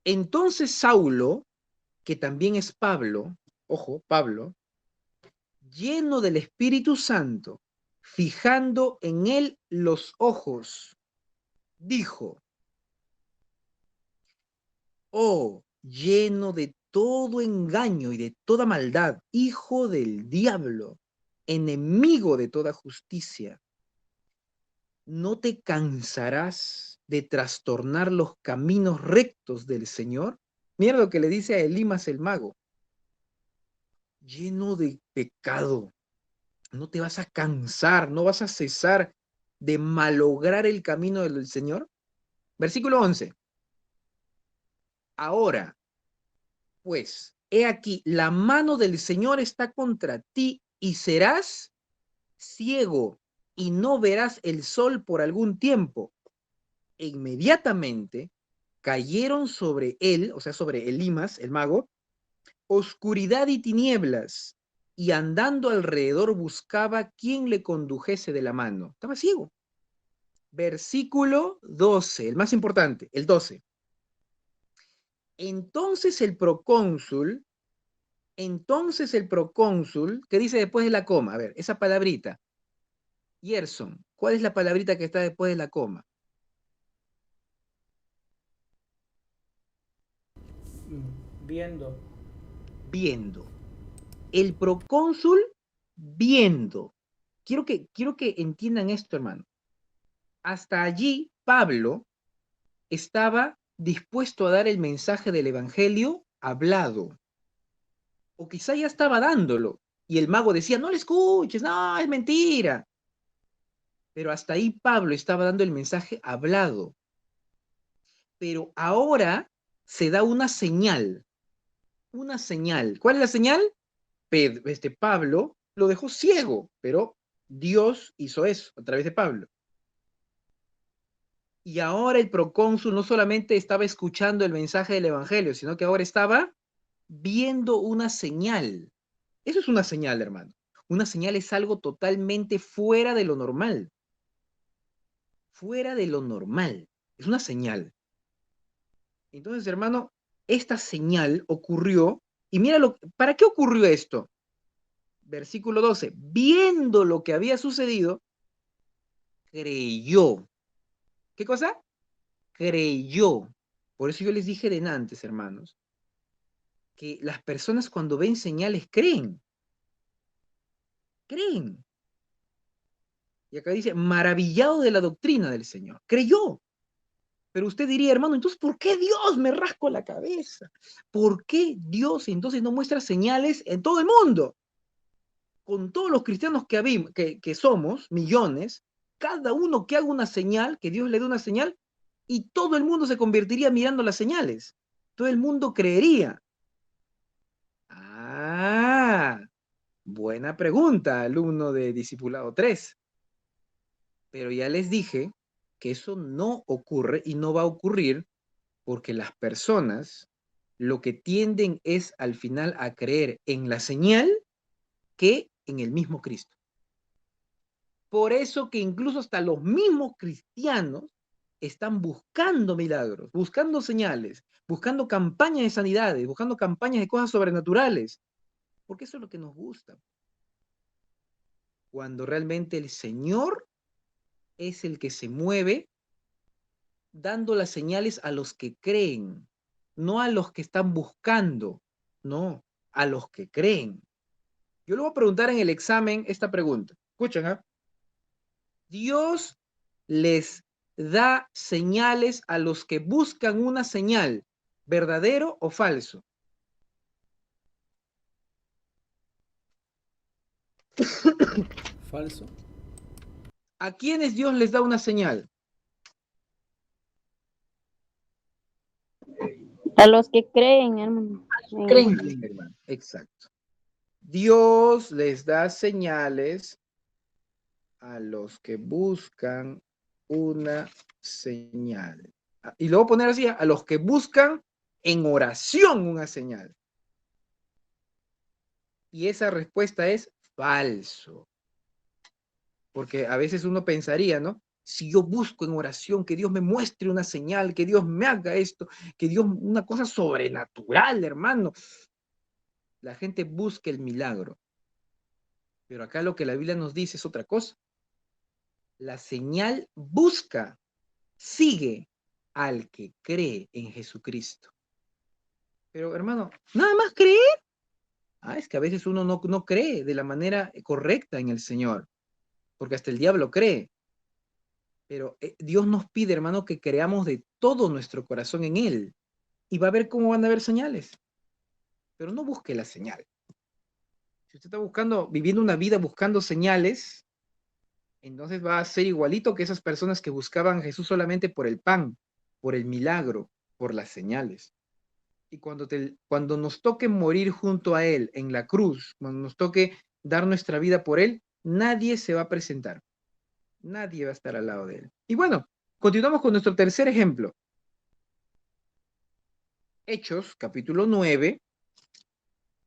Entonces Saulo, que también es Pablo, ojo, Pablo, lleno del Espíritu Santo, fijando en él los ojos, dijo, oh, lleno de todo engaño y de toda maldad, hijo del diablo, enemigo de toda justicia, ¿no te cansarás de trastornar los caminos rectos del Señor? Mira lo que le dice a Elimas el mago. Lleno de pecado, no te vas a cansar, no vas a cesar de malograr el camino del Señor. Versículo 11. Ahora, pues, he aquí, la mano del Señor está contra ti y serás ciego y no verás el sol por algún tiempo. E inmediatamente cayeron sobre él, o sea, sobre Elimas, el mago, oscuridad y tinieblas, y andando alrededor buscaba quién le condujese de la mano. Estaba ciego. Versículo 12, el más importante, el 12. Entonces el procónsul, ¿qué dice después de la coma? A ver, esa palabrita. Yerson, ¿cuál es la palabrita que está después de la coma? Viendo. Viendo. El procónsul viendo. Quiero que entiendan esto, hermano. Hasta allí, Pablo estaba dispuesto a dar el mensaje del evangelio hablado. O quizá ya estaba dándolo. Y el mago decía, no le escuches, no, es mentira. Pero hasta ahí Pablo estaba dando el mensaje hablado. Pero ahora se da una señal. Una señal. ¿Cuál es la señal? Pablo lo dejó ciego, pero Dios hizo eso a través de Pablo. Y ahora el procónsul no solamente estaba escuchando el mensaje del evangelio, sino que ahora estaba viendo una señal. Eso es una señal, hermano. Una señal es algo totalmente fuera de lo normal. Fuera de lo normal. Es una señal. Entonces, hermano, esta señal ocurrió, y mira, ¿para qué ocurrió esto? Versículo 12. Viendo lo que había sucedido, creyó. ¿Qué cosa? Creyó. Por eso yo les dije de antes, hermanos, que las personas cuando ven señales creen. Creen. Y acá dice, maravillado de la doctrina del Señor. Creyó. Pero usted diría, hermano, entonces, ¿por qué Dios me rasco la cabeza? ¿Por qué Dios entonces no muestra señales en todo el mundo? Con todos los cristianos que somos, millones, cada uno que haga una señal, que Dios le dé una señal, y todo el mundo se convertiría mirando las señales. Todo el mundo creería. Ah, buena pregunta, alumno de Discipulado 3. Pero ya les dije que eso no ocurre y no va a ocurrir porque las personas lo que tienden es al final a creer en la señal que en el mismo Cristo. Por eso que incluso hasta los mismos cristianos están buscando milagros, buscando señales, buscando campañas de sanidades, buscando campañas de cosas sobrenaturales, porque eso es lo que nos gusta. Cuando realmente el Señor es el que se mueve dando las señales a los que creen, no a los que están buscando, no, a los que creen. Yo le voy a preguntar en el examen esta pregunta. Escuchen, ¿eh? Dios les da señales a los que buscan una señal, ¿verdadero o falso? Falso. ¿A quiénes Dios les da una señal? A los que creen, hermano. Creen, hermano. Exacto. Dios les da señales a los que buscan una señal. Y luego poner así, a los que buscan en oración una señal. Y esa respuesta es falso. Porque a veces uno pensaría, ¿no? Si yo busco en oración que Dios me muestre una señal, que Dios me haga esto, que Dios, una cosa sobrenatural, hermano. La gente busca el milagro. Pero acá lo que la Biblia nos dice es otra cosa. La señal busca, sigue al que cree en Jesucristo. Pero hermano, nada más creer. Es que a veces uno no cree de la manera correcta en el Señor, porque hasta el diablo cree. Pero Dios nos pide, hermano, que creamos de todo nuestro corazón en Él. Y va a ver cómo van a haber señales. Pero no busque la señal. Si usted está viviendo una vida buscando señales, entonces va a ser igualito que esas personas que buscaban a Jesús solamente por el pan, por el milagro, por las señales. Y cuando nos toque morir junto a Él en la cruz, cuando nos toque dar nuestra vida por Él, nadie se va a presentar. Nadie va a estar al lado de Él. Y bueno, continuamos con nuestro tercer ejemplo. Hechos, capítulo 9,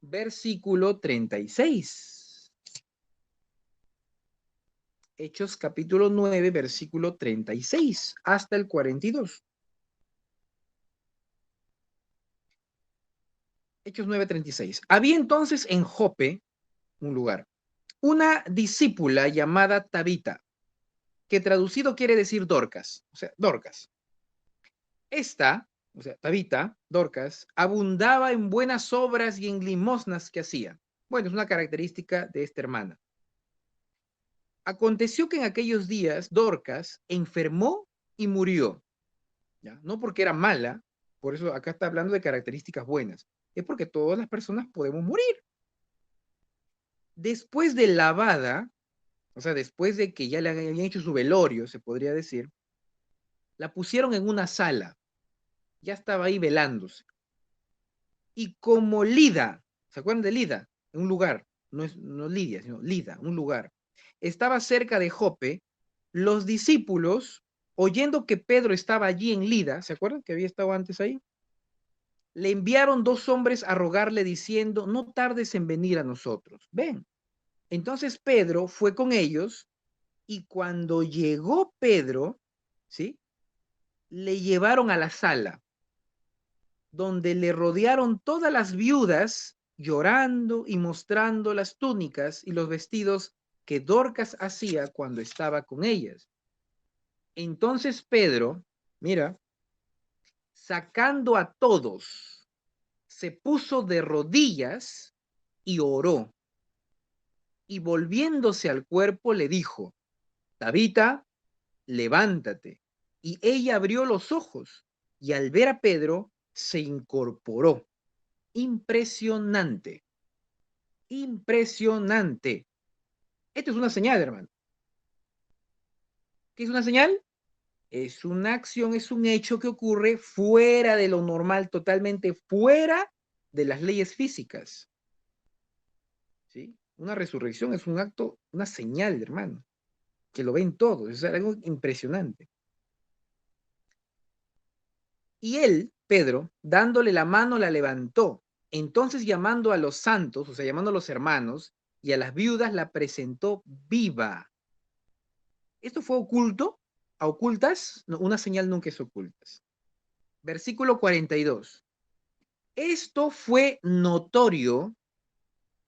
versículo 36. Hechos, capítulo 9, versículo 36, hasta el 42. Hechos 9:36. Había entonces en Jope, un lugar, una discípula llamada Tabita, que traducido quiere decir Dorcas, o sea, Dorcas. Esta, o sea, Tabita, Dorcas, abundaba en buenas obras y en limosnas que hacía. Bueno, es una característica de esta hermana. Aconteció que en aquellos días Dorcas enfermó y murió. ¿Ya? No porque era mala, por eso acá está hablando de características buenas, es porque todas las personas podemos morir. Después de lavada, o sea, después de que ya le habían hecho su velorio, se podría decir, la pusieron en una sala, ya estaba ahí velándose. Y como Lida, ¿se acuerdan de Lida? En un lugar, no Lidia, sino Lida, un lugar. Estaba cerca de Jope, los discípulos, oyendo que Pedro estaba allí en Lida, ¿se acuerdan que había estado antes ahí? Le enviaron 2 hombres a rogarle diciendo, no tardes en venir a nosotros. Ven. Entonces Pedro fue con ellos y cuando llegó Pedro, ¿sí? Le llevaron a la sala donde le rodearon todas las viudas llorando y mostrando las túnicas y los vestidos que Dorcas hacía cuando estaba con ellas. Entonces Pedro, mira, sacando a todos, se puso de rodillas y oró. Y volviéndose al cuerpo le dijo, Tabita, levántate. Y ella abrió los ojos y al ver a Pedro se incorporó. Impresionante. Impresionante. Esto es una señal, hermano. ¿Qué es una señal? Es una acción, es un hecho que ocurre fuera de lo normal, totalmente fuera de las leyes físicas. ¿Sí? Una resurrección es un acto, una señal, hermano, que lo ven todos, es algo impresionante. Y él, Pedro, dándole la mano, la levantó. Entonces llamando a los santos, o sea, llamando a los hermanos y a las viudas, la presentó viva. ¿Esto fue oculto? ¿A ocultas? No, una señal nunca es ocultas. Versículo 42. Esto fue notorio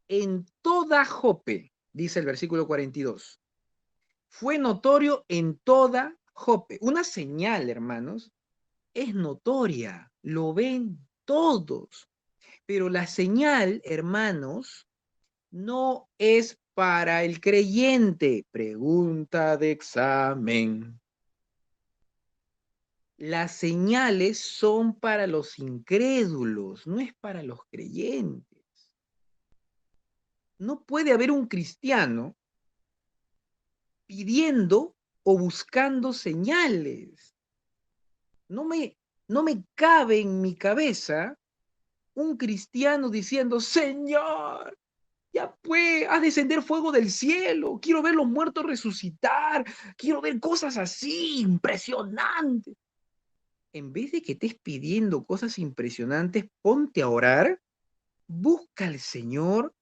en toda Jope, dice el versículo 42. Fue notorio en toda Jope. Una señal, hermanos, es notoria, lo ven todos. Pero la señal, hermanos, no es para el creyente. Pregunta de examen. Las señales son para los incrédulos, no es para los creyentes. No puede haber un cristiano pidiendo o buscando señales. No me cabe en mi cabeza un cristiano diciendo, Señor, Ya pues, haz descender fuego del cielo. Quiero ver los muertos resucitar. Quiero ver cosas así, impresionantes. En vez de que estés pidiendo cosas impresionantes, ponte a orar, busca al Señor,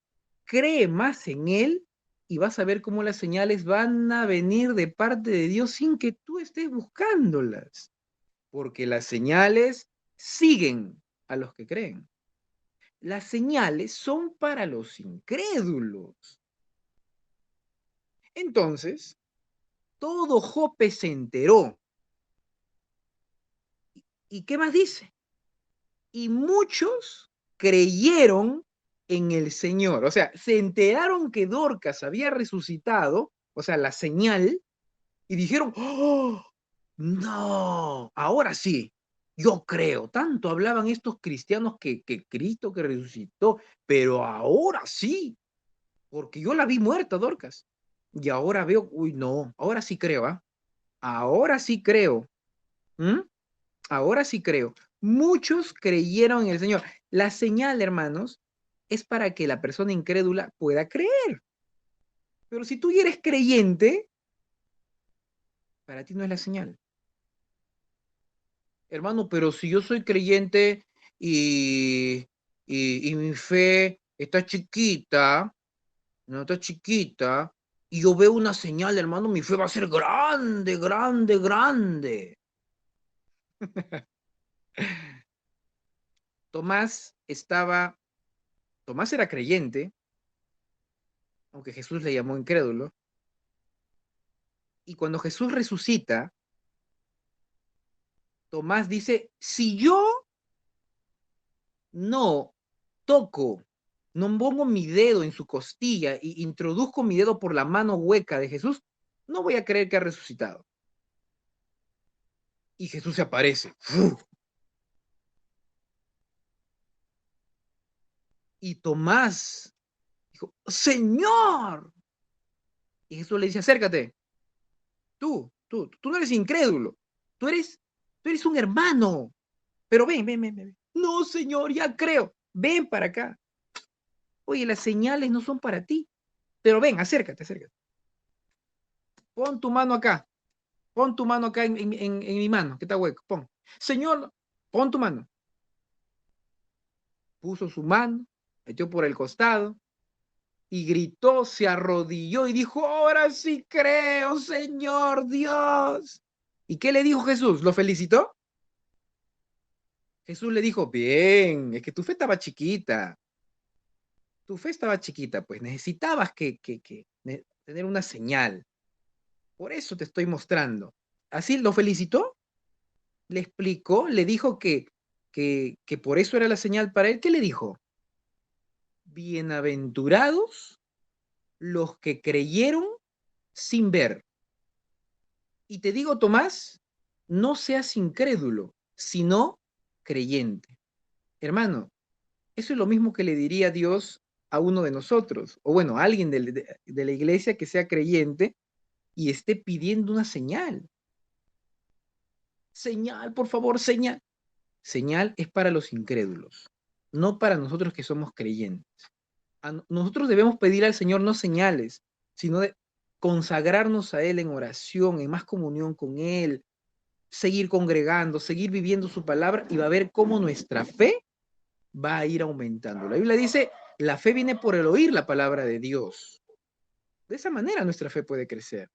cree más en Él y vas a ver cómo las señales van a venir de parte de Dios sin que tú estés buscándolas. Porque las señales siguen a los que creen. Las señales son para los incrédulos. Entonces, todo Jope se enteró. ¿Y qué más dice? Y muchos creyeron en el Señor. O sea, se enteraron que Dorcas había resucitado, o sea, la señal, y dijeron, ¡oh! No, ahora sí, yo creo. Tanto hablaban estos cristianos que Cristo que resucitó, pero ahora sí, porque yo la vi muerta, Dorcas. Y ahora veo, uy, no, ahora sí creo, ¿ah? Ahora sí creo. ¿Mm? Ahora sí creo. Muchos creyeron en el Señor. La señal, hermanos, es para que la persona incrédula pueda creer. Pero si tú ya eres creyente, para ti no es la señal. Hermano, pero si yo soy creyente y mi fe está chiquita, no está chiquita, y yo veo una señal, hermano, mi fe va a ser grande, grande, grande. Tomás era creyente, aunque Jesús le llamó incrédulo, y cuando Jesús resucita, Tomás dice, si yo no toco, no pongo mi dedo en su costilla y introduzco mi dedo por la mano hueca de Jesús, no voy a creer que ha resucitado. Y Jesús se aparece. ¡Uf! Y Tomás dijo, Señor. Y Jesús le dice, acércate. Tú no eres incrédulo. Tú eres un hermano. Pero ven. No, Señor, ya creo. Ven para acá. Oye, las señales no son para ti. Pero ven, acércate. Pon tu mano acá. Pon tu mano acá en mi mano, que está hueco. Pon. Señor, pon tu mano. Puso su mano, metió por el costado y gritó, se arrodilló y dijo, ahora sí creo, Señor Dios. ¿Y qué le dijo Jesús? ¿Lo felicitó? Jesús le dijo, bien, es que tu fe estaba chiquita. Tu fe estaba chiquita, pues necesitabas tener una señal. Por eso te estoy mostrando. Así lo felicitó, le explicó, le dijo que por eso era la señal para él. ¿Qué le dijo? Bienaventurados los que creyeron sin ver. Y te digo, Tomás, no seas incrédulo, sino creyente. Hermano, eso es lo mismo que le diría Dios a uno de nosotros, o bueno, a alguien de la iglesia que sea creyente y esté pidiendo una señal. Señal, por favor, señal. Señal es para los incrédulos, no para nosotros que somos creyentes. Nosotros debemos pedir al Señor no señales, sino de consagrarnos a Él en oración, en más comunión con Él, seguir congregando, seguir viviendo su palabra y va a ver cómo nuestra fe va a ir aumentando. La Biblia dice, la fe viene por el oír la palabra de Dios. De esa manera nuestra fe puede crecer.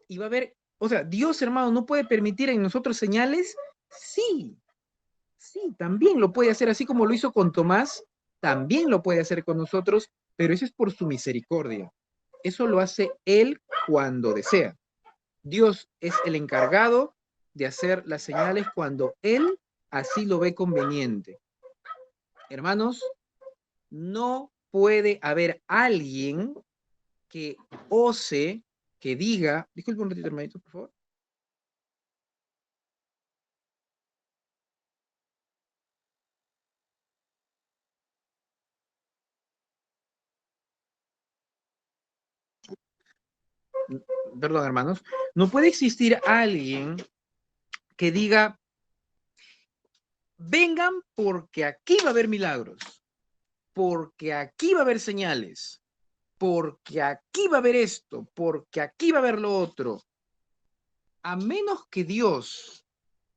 Y va a ver, o sea, Dios, hermano, ¿no puede permitir en nosotros señales? Sí, también lo puede hacer, así como lo hizo con Tomás, también lo puede hacer con nosotros, pero eso es por su misericordia. Eso lo hace Él cuando desea. Dios es el encargado de hacer las señales cuando Él así lo ve conveniente. Hermanos, no puede haber alguien que ose, que diga, disculpe un ratito, hermanito, por favor. Perdón, hermanos, no puede existir alguien que diga, vengan porque aquí va a haber milagros. porque aquí va a haber señales, porque aquí va a haber esto, porque aquí va a haber lo otro. A menos que Dios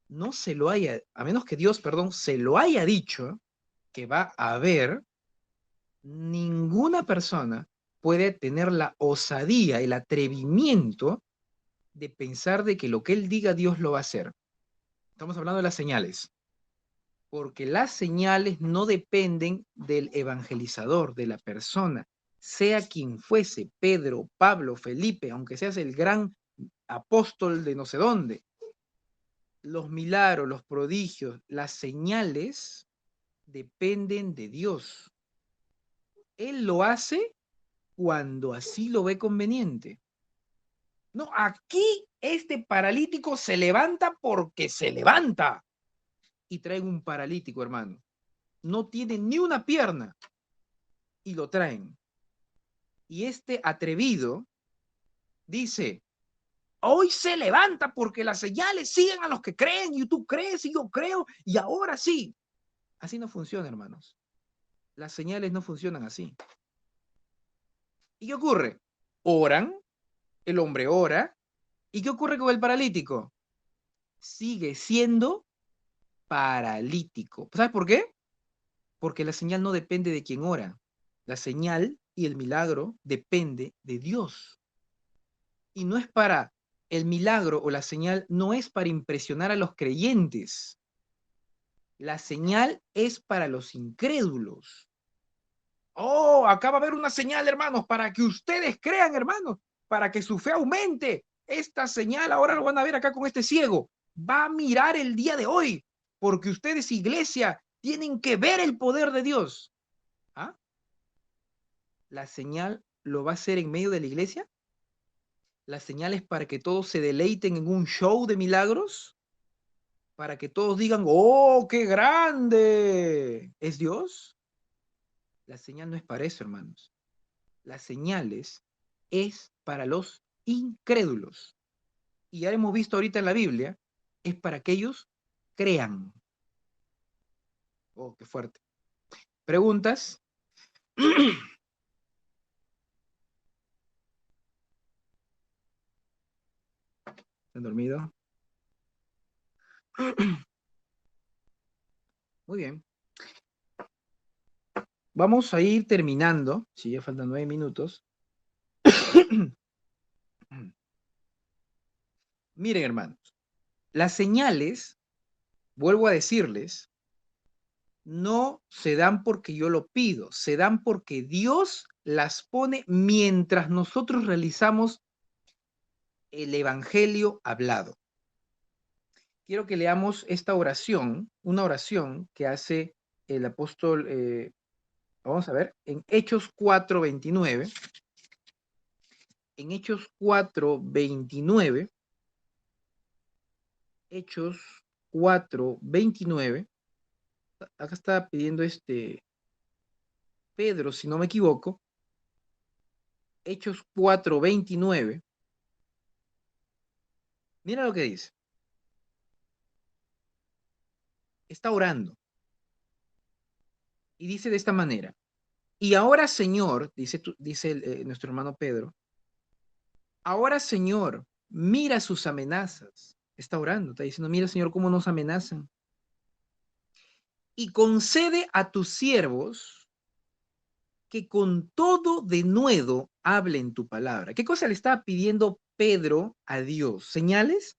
no se lo haya, a menos que Dios, perdón, se lo haya dicho que va a haber, ninguna persona puede tener la osadía, el atrevimiento de pensar de que lo que él diga Dios lo va a hacer. Estamos hablando de las señales, porque las señales no dependen del evangelizador, de la persona, sea quien fuese, Pedro, Pablo, Felipe, aunque seas el gran apóstol de no sé dónde. Los milagros, los prodigios, las señales dependen de Dios. Él lo hace cuando así lo ve conveniente. No, aquí este paralítico se levanta porque se levanta. Y traen un paralítico, hermano. No tiene ni una pierna. Y lo traen. Y este atrevido dice, hoy se levanta porque las señales siguen a los que creen. Y tú crees y yo creo. Y ahora sí. Así no funciona, hermanos. Las señales no funcionan así. ¿Y qué ocurre? Oran, el hombre ora. ¿Y qué ocurre con el paralítico? Sigue siendo paralítico. ¿Sabes por qué? Porque la señal no depende de quien ora. La señal y el milagro depende de Dios. Y no es para, el milagro o la señal no es para impresionar a los creyentes. La señal es para los incrédulos. Oh, acá va a haber una señal, hermanos, para que ustedes crean, hermanos, para que su fe aumente. Esta señal ahora lo van a ver acá con este ciego. Va a mirar el día de hoy, porque ustedes, iglesia, tienen que ver el poder de Dios. ¿Ah? La señal lo va a hacer en medio de la iglesia. La señal es para que todos se deleiten en un show de milagros. Para que todos digan, oh, qué grande es Dios. La señal no es para eso, hermanos. Las señales es para los incrédulos. Y ya hemos visto ahorita en la Biblia, es para que ellos crean. Oh, qué fuerte. ¿Preguntas? ¿Están dormidos? Muy bien. Vamos a ir terminando. Si ya faltan 9 minutos. Miren, hermanos, las señales, vuelvo a decirles, no se dan porque yo lo pido, se dan porque Dios las pone mientras nosotros realizamos el evangelio hablado. Quiero que leamos esta oración, una oración que hace el apóstol, vamos a ver, en Hechos 4:29. En Hechos 4:29, Hechos 4:29, acá está pidiendo Pedro, si no me equivoco, Hechos 4:29. Mira lo que dice. Está orando. Y dice de esta manera. Y ahora, Señor, dice nuestro hermano Pedro, ahora, Señor, mira sus amenazas. Está orando, está diciendo, mira, Señor, cómo nos amenazan. Y concede a tus siervos que con todo denuedo hablen tu palabra. ¿Qué cosa le estaba pidiendo Pedro a Dios? ¿Señales?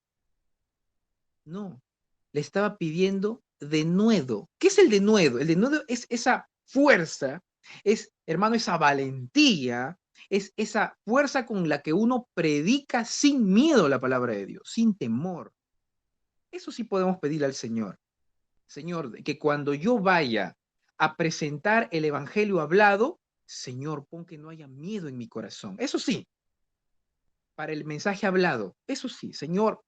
No, le estaba pidiendo denuedo. ¿Qué es el denuedo? El denuedo es esa fuerza, es, hermano, esa valentía, es esa fuerza con la que uno predica sin miedo la palabra de Dios, sin temor. Eso sí podemos pedirle al Señor. Señor, que cuando yo vaya a presentar el evangelio hablado, Señor, pon que no haya miedo en mi corazón. Eso sí, para el mensaje hablado, eso sí, Señor,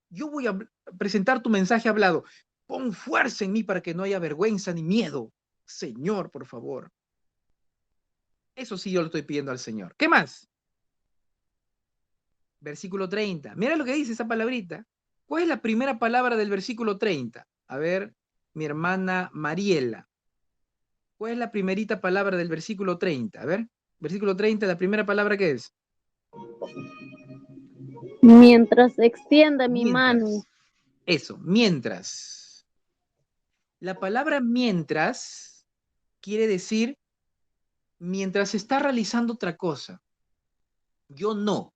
yo voy a presentar tu mensaje hablado. Pon fuerza en mí para que no haya vergüenza ni miedo. Señor, por favor. Eso sí yo lo estoy pidiendo al Señor. ¿Qué más? Versículo 30. Mira lo que dice esa palabrita. ¿Cuál es la primera palabra del versículo 30? A ver, mi hermana Mariela. ¿Cuál es la primerita palabra del versículo 30? A ver, versículo 30, la primera palabra, ¿qué es? Mientras extienda mi mano. Mientras. Eso, mientras. La palabra mientras quiere decir mientras está realizando otra cosa. Yo no.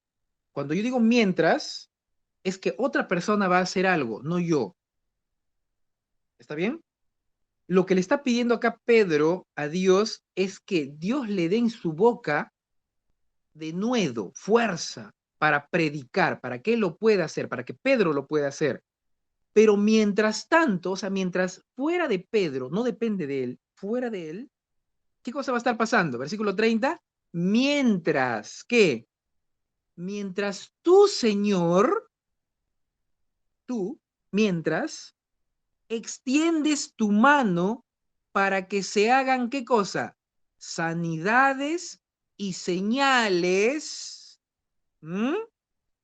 Cuando yo digo mientras, es que otra persona va a hacer algo, no yo. ¿Está bien? Lo que le está pidiendo acá Pedro a Dios es que Dios le dé en su boca denuedo, fuerza para predicar, para que él lo pueda hacer, para que Pedro lo pueda hacer. Pero mientras tanto, o sea, mientras fuera de Pedro, no depende de él, fuera de él, ¿qué cosa va a estar pasando? Versículo 30, mientras, ¿qué? Mientras tú, Señor, tú, mientras extiendes tu mano para que se hagan, ¿qué cosa? Sanidades y señales, ¿m?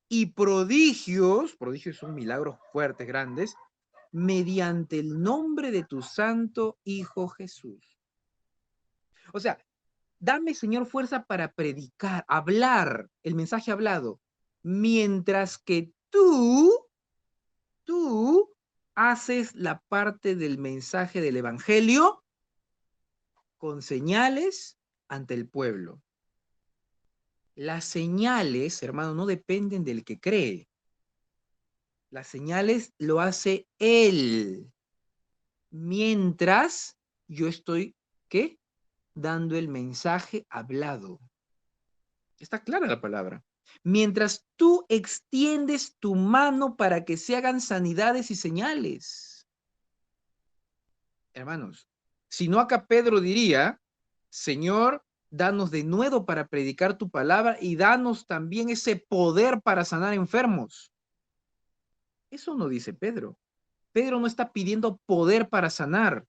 Y prodigios son milagros fuertes, grandes, mediante el nombre de tu santo Hijo Jesús. O sea, dame, Señor, fuerza para predicar, hablar, el mensaje hablado, mientras que tú haces la parte del mensaje del Evangelio con señales ante el pueblo. Las señales, hermano, no dependen del que cree. Las señales lo hace Él. Mientras yo estoy, ¿qué? Dando el mensaje hablado. Está clara la palabra. Mientras tú extiendes tu mano para que se hagan sanidades y señales. Hermanos, si no acá Pedro diría, Señor, danos de nuevo para predicar tu palabra y danos también ese poder para sanar enfermos. Eso no dice Pedro. Pedro no está pidiendo poder para sanar,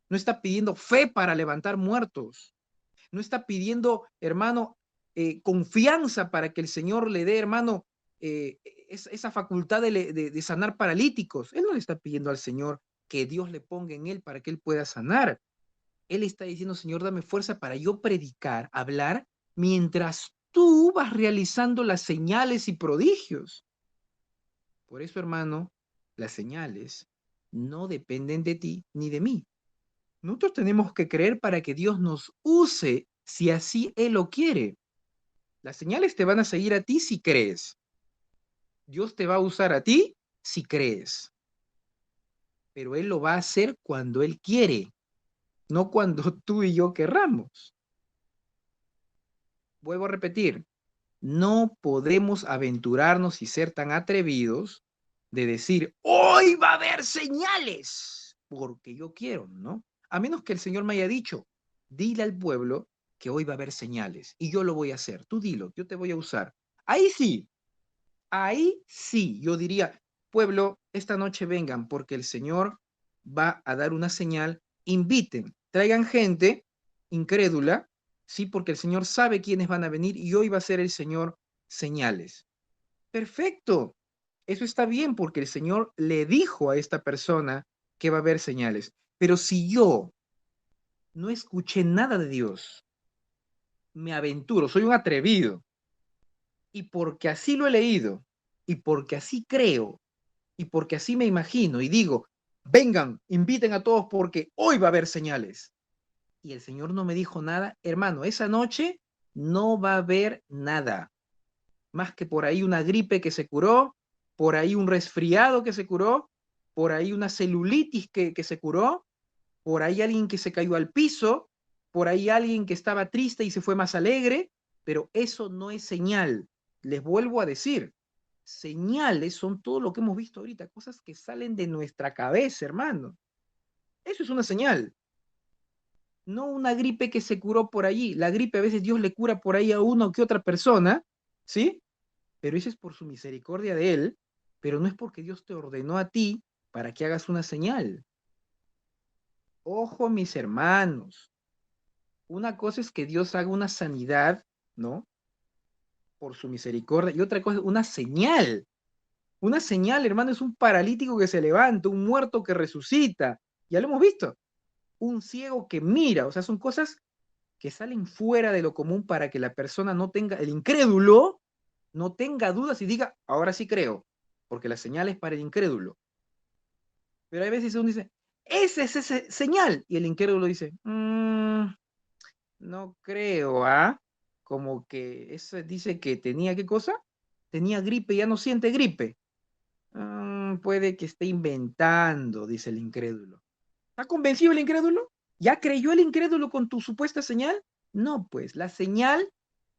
no está pidiendo fe para levantar muertos, no está pidiendo, hermano, confianza para que el Señor le dé, hermano, esa facultad de sanar paralíticos. Él no le está pidiendo al Señor que Dios le ponga en él para que él pueda sanar. Él está diciendo, Señor, dame fuerza para yo predicar, hablar, mientras tú vas realizando las señales y prodigios. Por eso, hermano, las señales no dependen de ti ni de mí. Nosotros tenemos que creer para que Dios nos use si así Él lo quiere. Las señales te van a seguir a ti si crees. Dios te va a usar a ti si crees. Pero Él lo va a hacer cuando Él quiere, no cuando tú y yo querramos. Vuelvo a repetir, no podemos aventurarnos y ser tan atrevidos de decir, hoy va a haber señales, porque yo quiero, ¿no? A menos que el Señor me haya dicho, dile al pueblo que hoy va a haber señales y yo lo voy a hacer. Tú dilo, yo te voy a usar. Ahí sí, yo diría, pueblo, esta noche vengan porque el Señor va a dar una señal, inviten, traigan gente incrédula, sí, porque el Señor sabe quiénes van a venir y hoy va a ser el Señor señales. Perfecto, eso está bien porque el Señor le dijo a esta persona que va a haber señales. Pero si yo no escuché nada de Dios, me aventuro, soy un atrevido, y porque así lo he leído, y porque así creo, y porque así me imagino, y digo, vengan, inviten a todos porque hoy va a haber señales. Y el Señor no me dijo nada, hermano, esa noche no va a haber nada, más que por ahí una gripe que se curó, por ahí un resfriado que se curó, por ahí una celulitis que se curó, por ahí alguien que se cayó al piso, por ahí alguien que estaba triste y se fue más alegre, pero eso no es señal. Les vuelvo a decir, señales son todo lo que hemos visto ahorita, cosas que salen de nuestra cabeza, hermano. Eso es una señal. No una gripe que se curó por allí. La gripe a veces Dios le cura por ahí a una o que otra persona, ¿sí? Pero eso es por su misericordia de Él, pero no es porque Dios te ordenó a ti para que hagas una señal. Ojo, mis hermanos. Una cosa es que Dios haga una sanidad, ¿no? Por su misericordia. Y otra cosa es una señal. Una señal, hermano, es un paralítico que se levanta, un muerto que resucita. Ya lo hemos visto. un ciego que mira, o sea, son cosas que salen fuera de lo común para que la persona no tenga, el incrédulo, no tenga dudas y diga, ahora sí creo, porque la señal es para el incrédulo. Pero hay veces uno dice, esa es esa señal, y el incrédulo dice, no creo, ¿ah? Como que eso dice que tenía, ¿qué cosa? Tenía gripe, ya no siente gripe. Puede que esté inventando, dice el incrédulo. ¿Está convencido el incrédulo? ¿Ya creyó el incrédulo con tu supuesta señal? No, pues la señal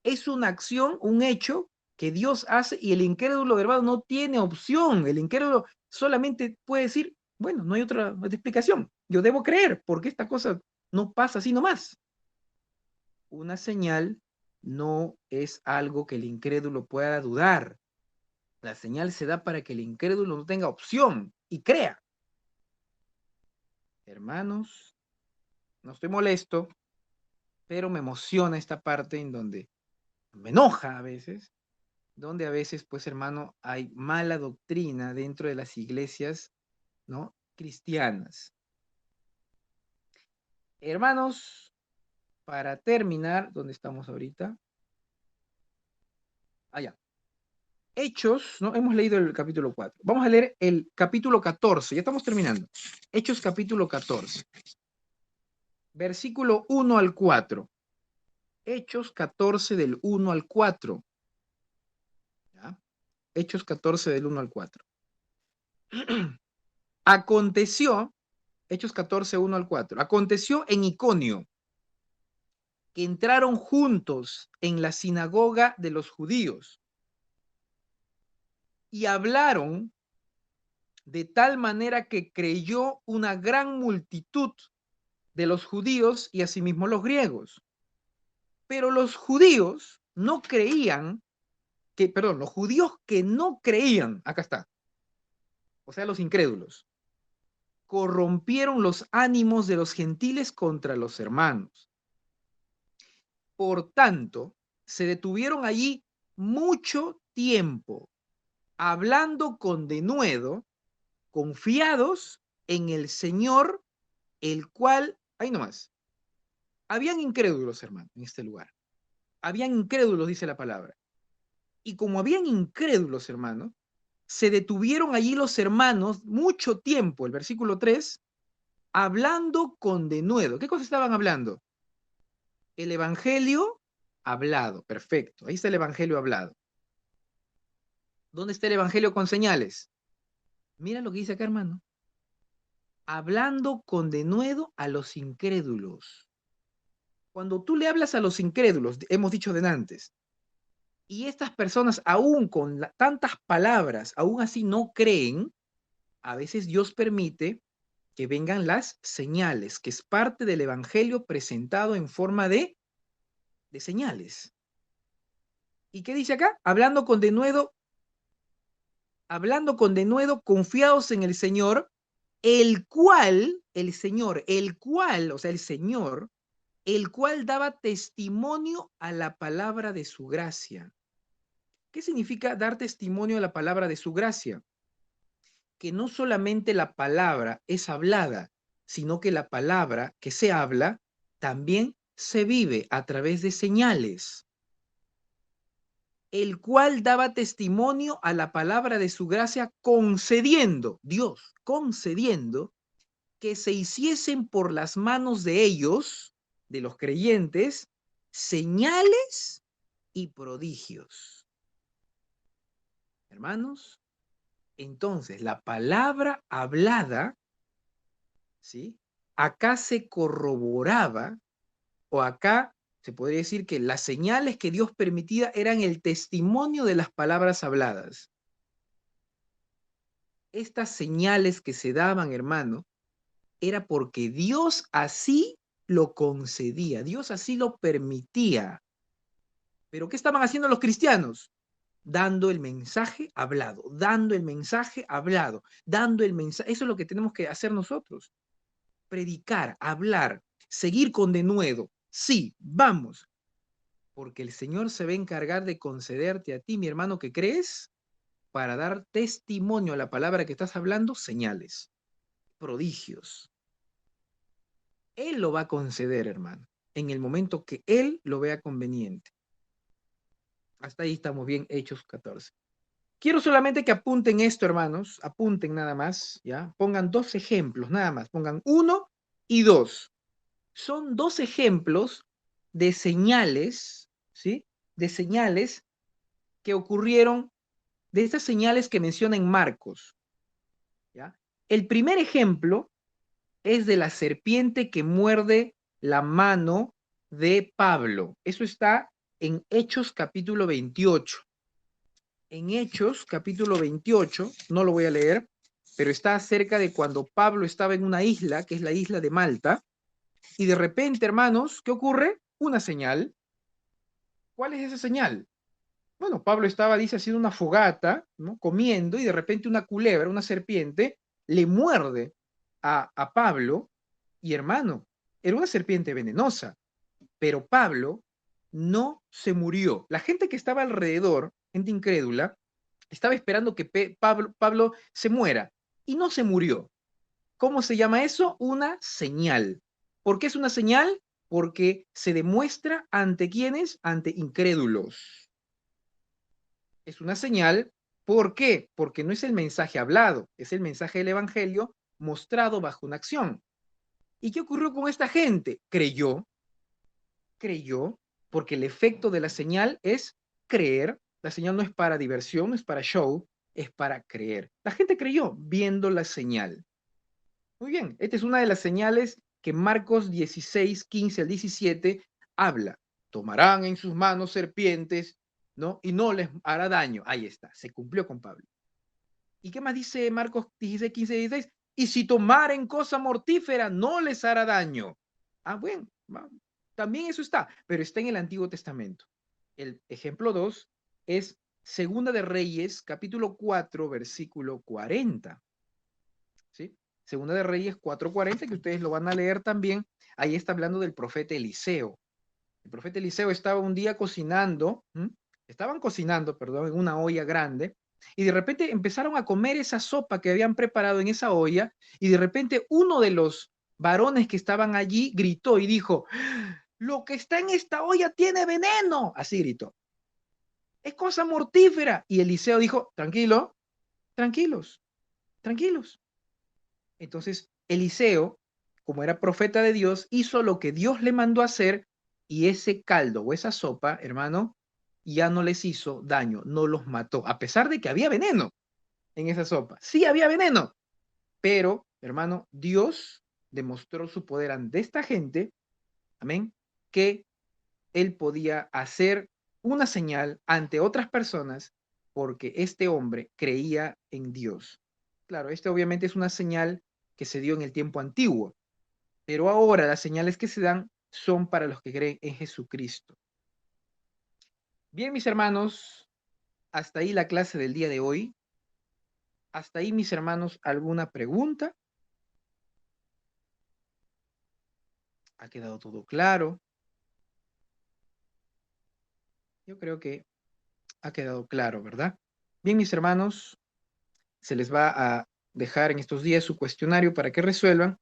es una acción, un hecho que Dios hace y el incrédulo, hermano, no tiene opción. El incrédulo solamente puede decir, bueno, no hay otra explicación. Yo debo creer porque esta cosa no pasa así nomás. Una señal no es algo que el incrédulo pueda dudar. La señal se da para que el incrédulo no tenga opción y crea. Hermanos, no estoy molesto, pero me emociona esta parte en donde me enoja a veces, donde a veces, pues hermano, hay mala doctrina dentro de las iglesias, ¿no? Cristianas. Hermanos, para terminar, ¿dónde estamos ahorita? Allá. Hechos, ¿no? Hemos leído el capítulo 4. Vamos a leer el capítulo 14, ya estamos terminando. Hechos capítulo 14. Versículo 1 al 4. Hechos 14 del 1 al 4. ¿Ya? Hechos 14 del 1 al 4. Aconteció, Hechos 14, 1 al 4. Aconteció en Iconio que entraron juntos en la sinagoga de los judíos y hablaron de tal manera que creyó una gran multitud de los judíos y asimismo los griegos. Pero los judíos no creían los judíos que no creían, acá está, o sea, los incrédulos, corrompieron los ánimos de los gentiles contra los hermanos. Por tanto, se detuvieron allí mucho tiempo, hablando con denuedo, confiados en el Señor, el cual, ahí nomás, habían incrédulos, hermano, en este lugar. Habían incrédulos, dice la palabra. Y como habían incrédulos, hermano, se detuvieron allí los hermanos mucho tiempo, el versículo 3, hablando con denuedo. ¿Qué cosa estaban hablando? El evangelio hablado, perfecto. Ahí está el evangelio hablado. ¿Dónde está el evangelio con señales? Mira lo que dice acá, hermano. Hablando con denuedo a los incrédulos. Cuando tú le hablas a los incrédulos, hemos dicho de antes, y estas personas aún con tantas palabras, aún así no creen, a veces Dios permite que vengan las señales, que es parte del evangelio presentado en forma de señales. ¿Y qué dice acá? Hablando con denuedo, confiados en el Señor, el cual, o sea, el Señor, el cual daba testimonio a la palabra de su gracia. ¿Qué significa dar testimonio a la palabra de su gracia? Que no solamente la palabra es hablada, sino que la palabra que se habla también se vive a través de señales. El cual daba testimonio a la palabra de su gracia, concediendo, Dios, concediendo que se hiciesen por las manos de ellos, de los creyentes, señales y prodigios. Hermanos, entonces la palabra hablada, ¿sí? Acá se corroboraba, o acá se podría decir que las señales que Dios permitía eran el testimonio de las palabras habladas. Estas señales que se daban, hermano, era porque Dios así lo concedía, Dios así lo permitía. ¿Pero qué estaban haciendo los cristianos? Dando el mensaje hablado, dando el mensaje hablado, dando el mensaje. Eso es lo que tenemos que hacer nosotros. Predicar, hablar, seguir con denuedo. Sí, vamos. Porque el Señor se va a encargar de concederte a ti, mi hermano, que crees, para dar testimonio a la palabra que estás hablando, señales, prodigios. Él lo va a conceder, hermano, en el momento que Él lo vea conveniente. Hasta ahí estamos bien, Hechos 14. Quiero solamente que apunten esto, hermanos, apunten nada más, ¿ya? Pongan 2 ejemplos, nada más, pongan 1 y 2. Son 2 ejemplos de señales, ¿sí? De señales que ocurrieron, de estas señales que menciona en Marcos, ¿ya? El primer ejemplo es de la serpiente que muerde la mano de Pablo. Eso está en Hechos capítulo 28. En Hechos capítulo 28, no lo voy a leer, pero está acerca de cuando Pablo estaba en una isla, que es la isla de Malta, y de repente, hermanos, ¿qué ocurre? Una señal. ¿Cuál es esa señal? Bueno, Pablo estaba, dice, haciendo una fogata, ¿no? Comiendo, y de repente una culebra, una serpiente, le muerde a Pablo, y hermano, era una serpiente venenosa, pero Pablo no se murió. La gente que estaba alrededor, gente incrédula, estaba esperando que Pablo se muera, y no se murió. ¿Cómo se llama eso? Una señal. ¿Por qué es una señal? Porque se demuestra ante quienes, ante incrédulos. Es una señal. ¿Por qué? Porque no es el mensaje hablado, es el mensaje del evangelio mostrado bajo una acción. ¿Y qué ocurrió con esta gente? Creyó, porque el efecto de la señal es creer. La señal no es para diversión, no es para show, es para creer. La gente creyó viendo la señal. Muy bien, esta es una de las señales que Marcos 16, 15 al 17 habla. Tomarán en sus manos serpientes, ¿no? Y no les hará daño. Ahí está, se cumplió con Pablo. ¿Y qué más dice Marcos 16, 15 y 16? Y si tomaren cosa mortífera, no les hará daño. Ah, bueno, también eso está, pero está en el Antiguo Testamento. El ejemplo 2 es Segunda de Reyes, capítulo 4, versículo 40. ¿Sí? Segunda de Reyes 4:40, que ustedes lo van a leer también. Ahí está hablando del profeta Eliseo. El profeta Eliseo estaba un día cocinando, estaban cocinando, perdón, en una olla grande, y de repente empezaron a comer esa sopa que habían preparado en esa olla, y de repente uno de los varones que estaban allí gritó y dijo, lo que está en esta olla tiene veneno. Así gritó. Es cosa mortífera. Y Eliseo dijo, tranquilo, tranquilos, tranquilos. Entonces, Eliseo, como era profeta de Dios, hizo lo que Dios le mandó a hacer y ese caldo o esa sopa, hermano, ya no les hizo daño, no los mató, a pesar de que había veneno en esa sopa. Sí había veneno, pero, hermano, Dios demostró su poder ante esta gente, amén, que él podía hacer una señal ante otras personas porque este hombre creía en Dios. Claro, este obviamente es una señal que se dio en el tiempo antiguo, pero ahora las señales que se dan son para los que creen en Jesucristo. Bien, mis hermanos, hasta ahí la clase del día de hoy. Hasta ahí, mis hermanos, ¿alguna pregunta? ¿Ha quedado todo claro? Yo creo que ha quedado claro, ¿verdad? Bien, mis hermanos, se les va a dejar en estos días su cuestionario para que resuelvan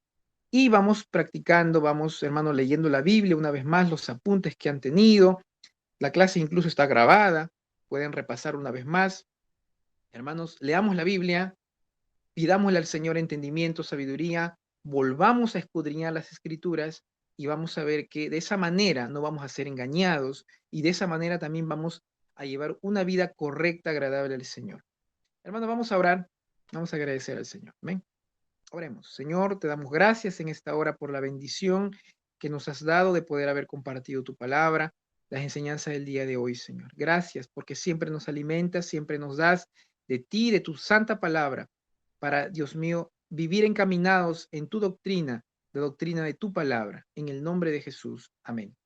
y vamos practicando, vamos, hermanos, leyendo la Biblia una vez más, los apuntes que han tenido. La clase incluso está grabada, pueden repasar una vez más. Hermanos, leamos la Biblia, pidámosle al Señor entendimiento, sabiduría, volvamos a escudriñar las Escrituras y vamos a ver que de esa manera no vamos a ser engañados y de esa manera también vamos a llevar una vida correcta, agradable al Señor. Hermanos, vamos a orar, vamos a agradecer al Señor. Amén. Oremos. Señor, te damos gracias en esta hora por la bendición que nos has dado de poder haber compartido tu palabra, las enseñanzas del día de hoy, Señor. Gracias porque siempre nos alimentas, siempre nos das de ti, de tu santa palabra, para, Dios mío, vivir encaminados en tu doctrina, la doctrina de tu palabra. En el nombre de Jesús. Amén.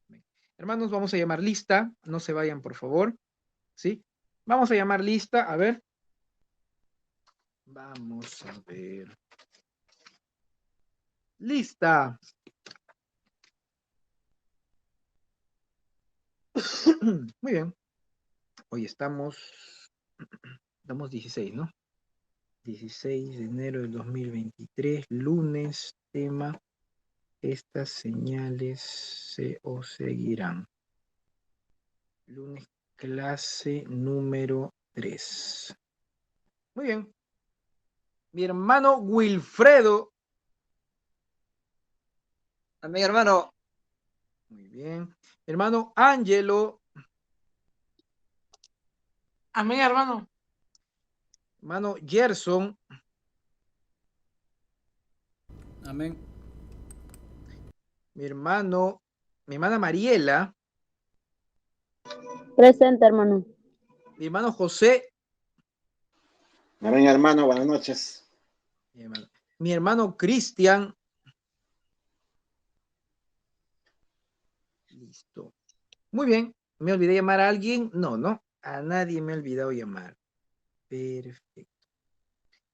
Amén. Hermanos, vamos a llamar lista. No se vayan, por favor. ¿Sí? Vamos a llamar lista. A ver. Vamos a ver. Lista. Muy bien. Hoy estamos 16, ¿no? 16 de enero del 2023, lunes, tema Estas señales se os seguirán. Lunes, clase número 3. Muy bien. Mi hermano Wilfredo. Amén, hermano. Muy bien. Mi hermano Ángelo. Amén, hermano. Hermano Gerson. Amén. Mi hermana Mariela. Presente, hermano. Mi hermano José. Amén, hermano, buenas noches. Mi hermano Cristian. Listo. Muy bien. ¿Me olvidé llamar a alguien? No. A nadie me he olvidado llamar. Perfecto.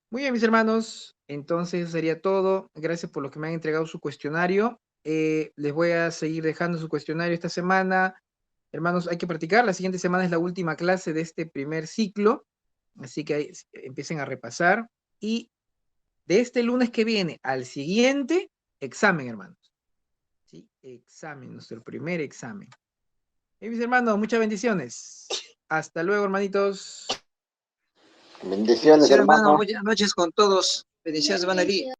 Muy bien, mis hermanos. Entonces, eso sería todo. Gracias por lo que me han entregado su cuestionario. Les voy a seguir dejando su cuestionario esta semana. Hermanos, hay que practicar. La siguiente semana es la última clase de este primer ciclo. Así que empiecen a repasar. Y de este lunes que viene al siguiente, examen, hermanos. ¿Sí? Examen, nuestro primer examen. Mis hermanos, muchas bendiciones. Hasta luego, hermanitos. Bendiciones, Bendiciones, hermano. hermano. Buenas noches con todos. Bendiciones, hermano Eli.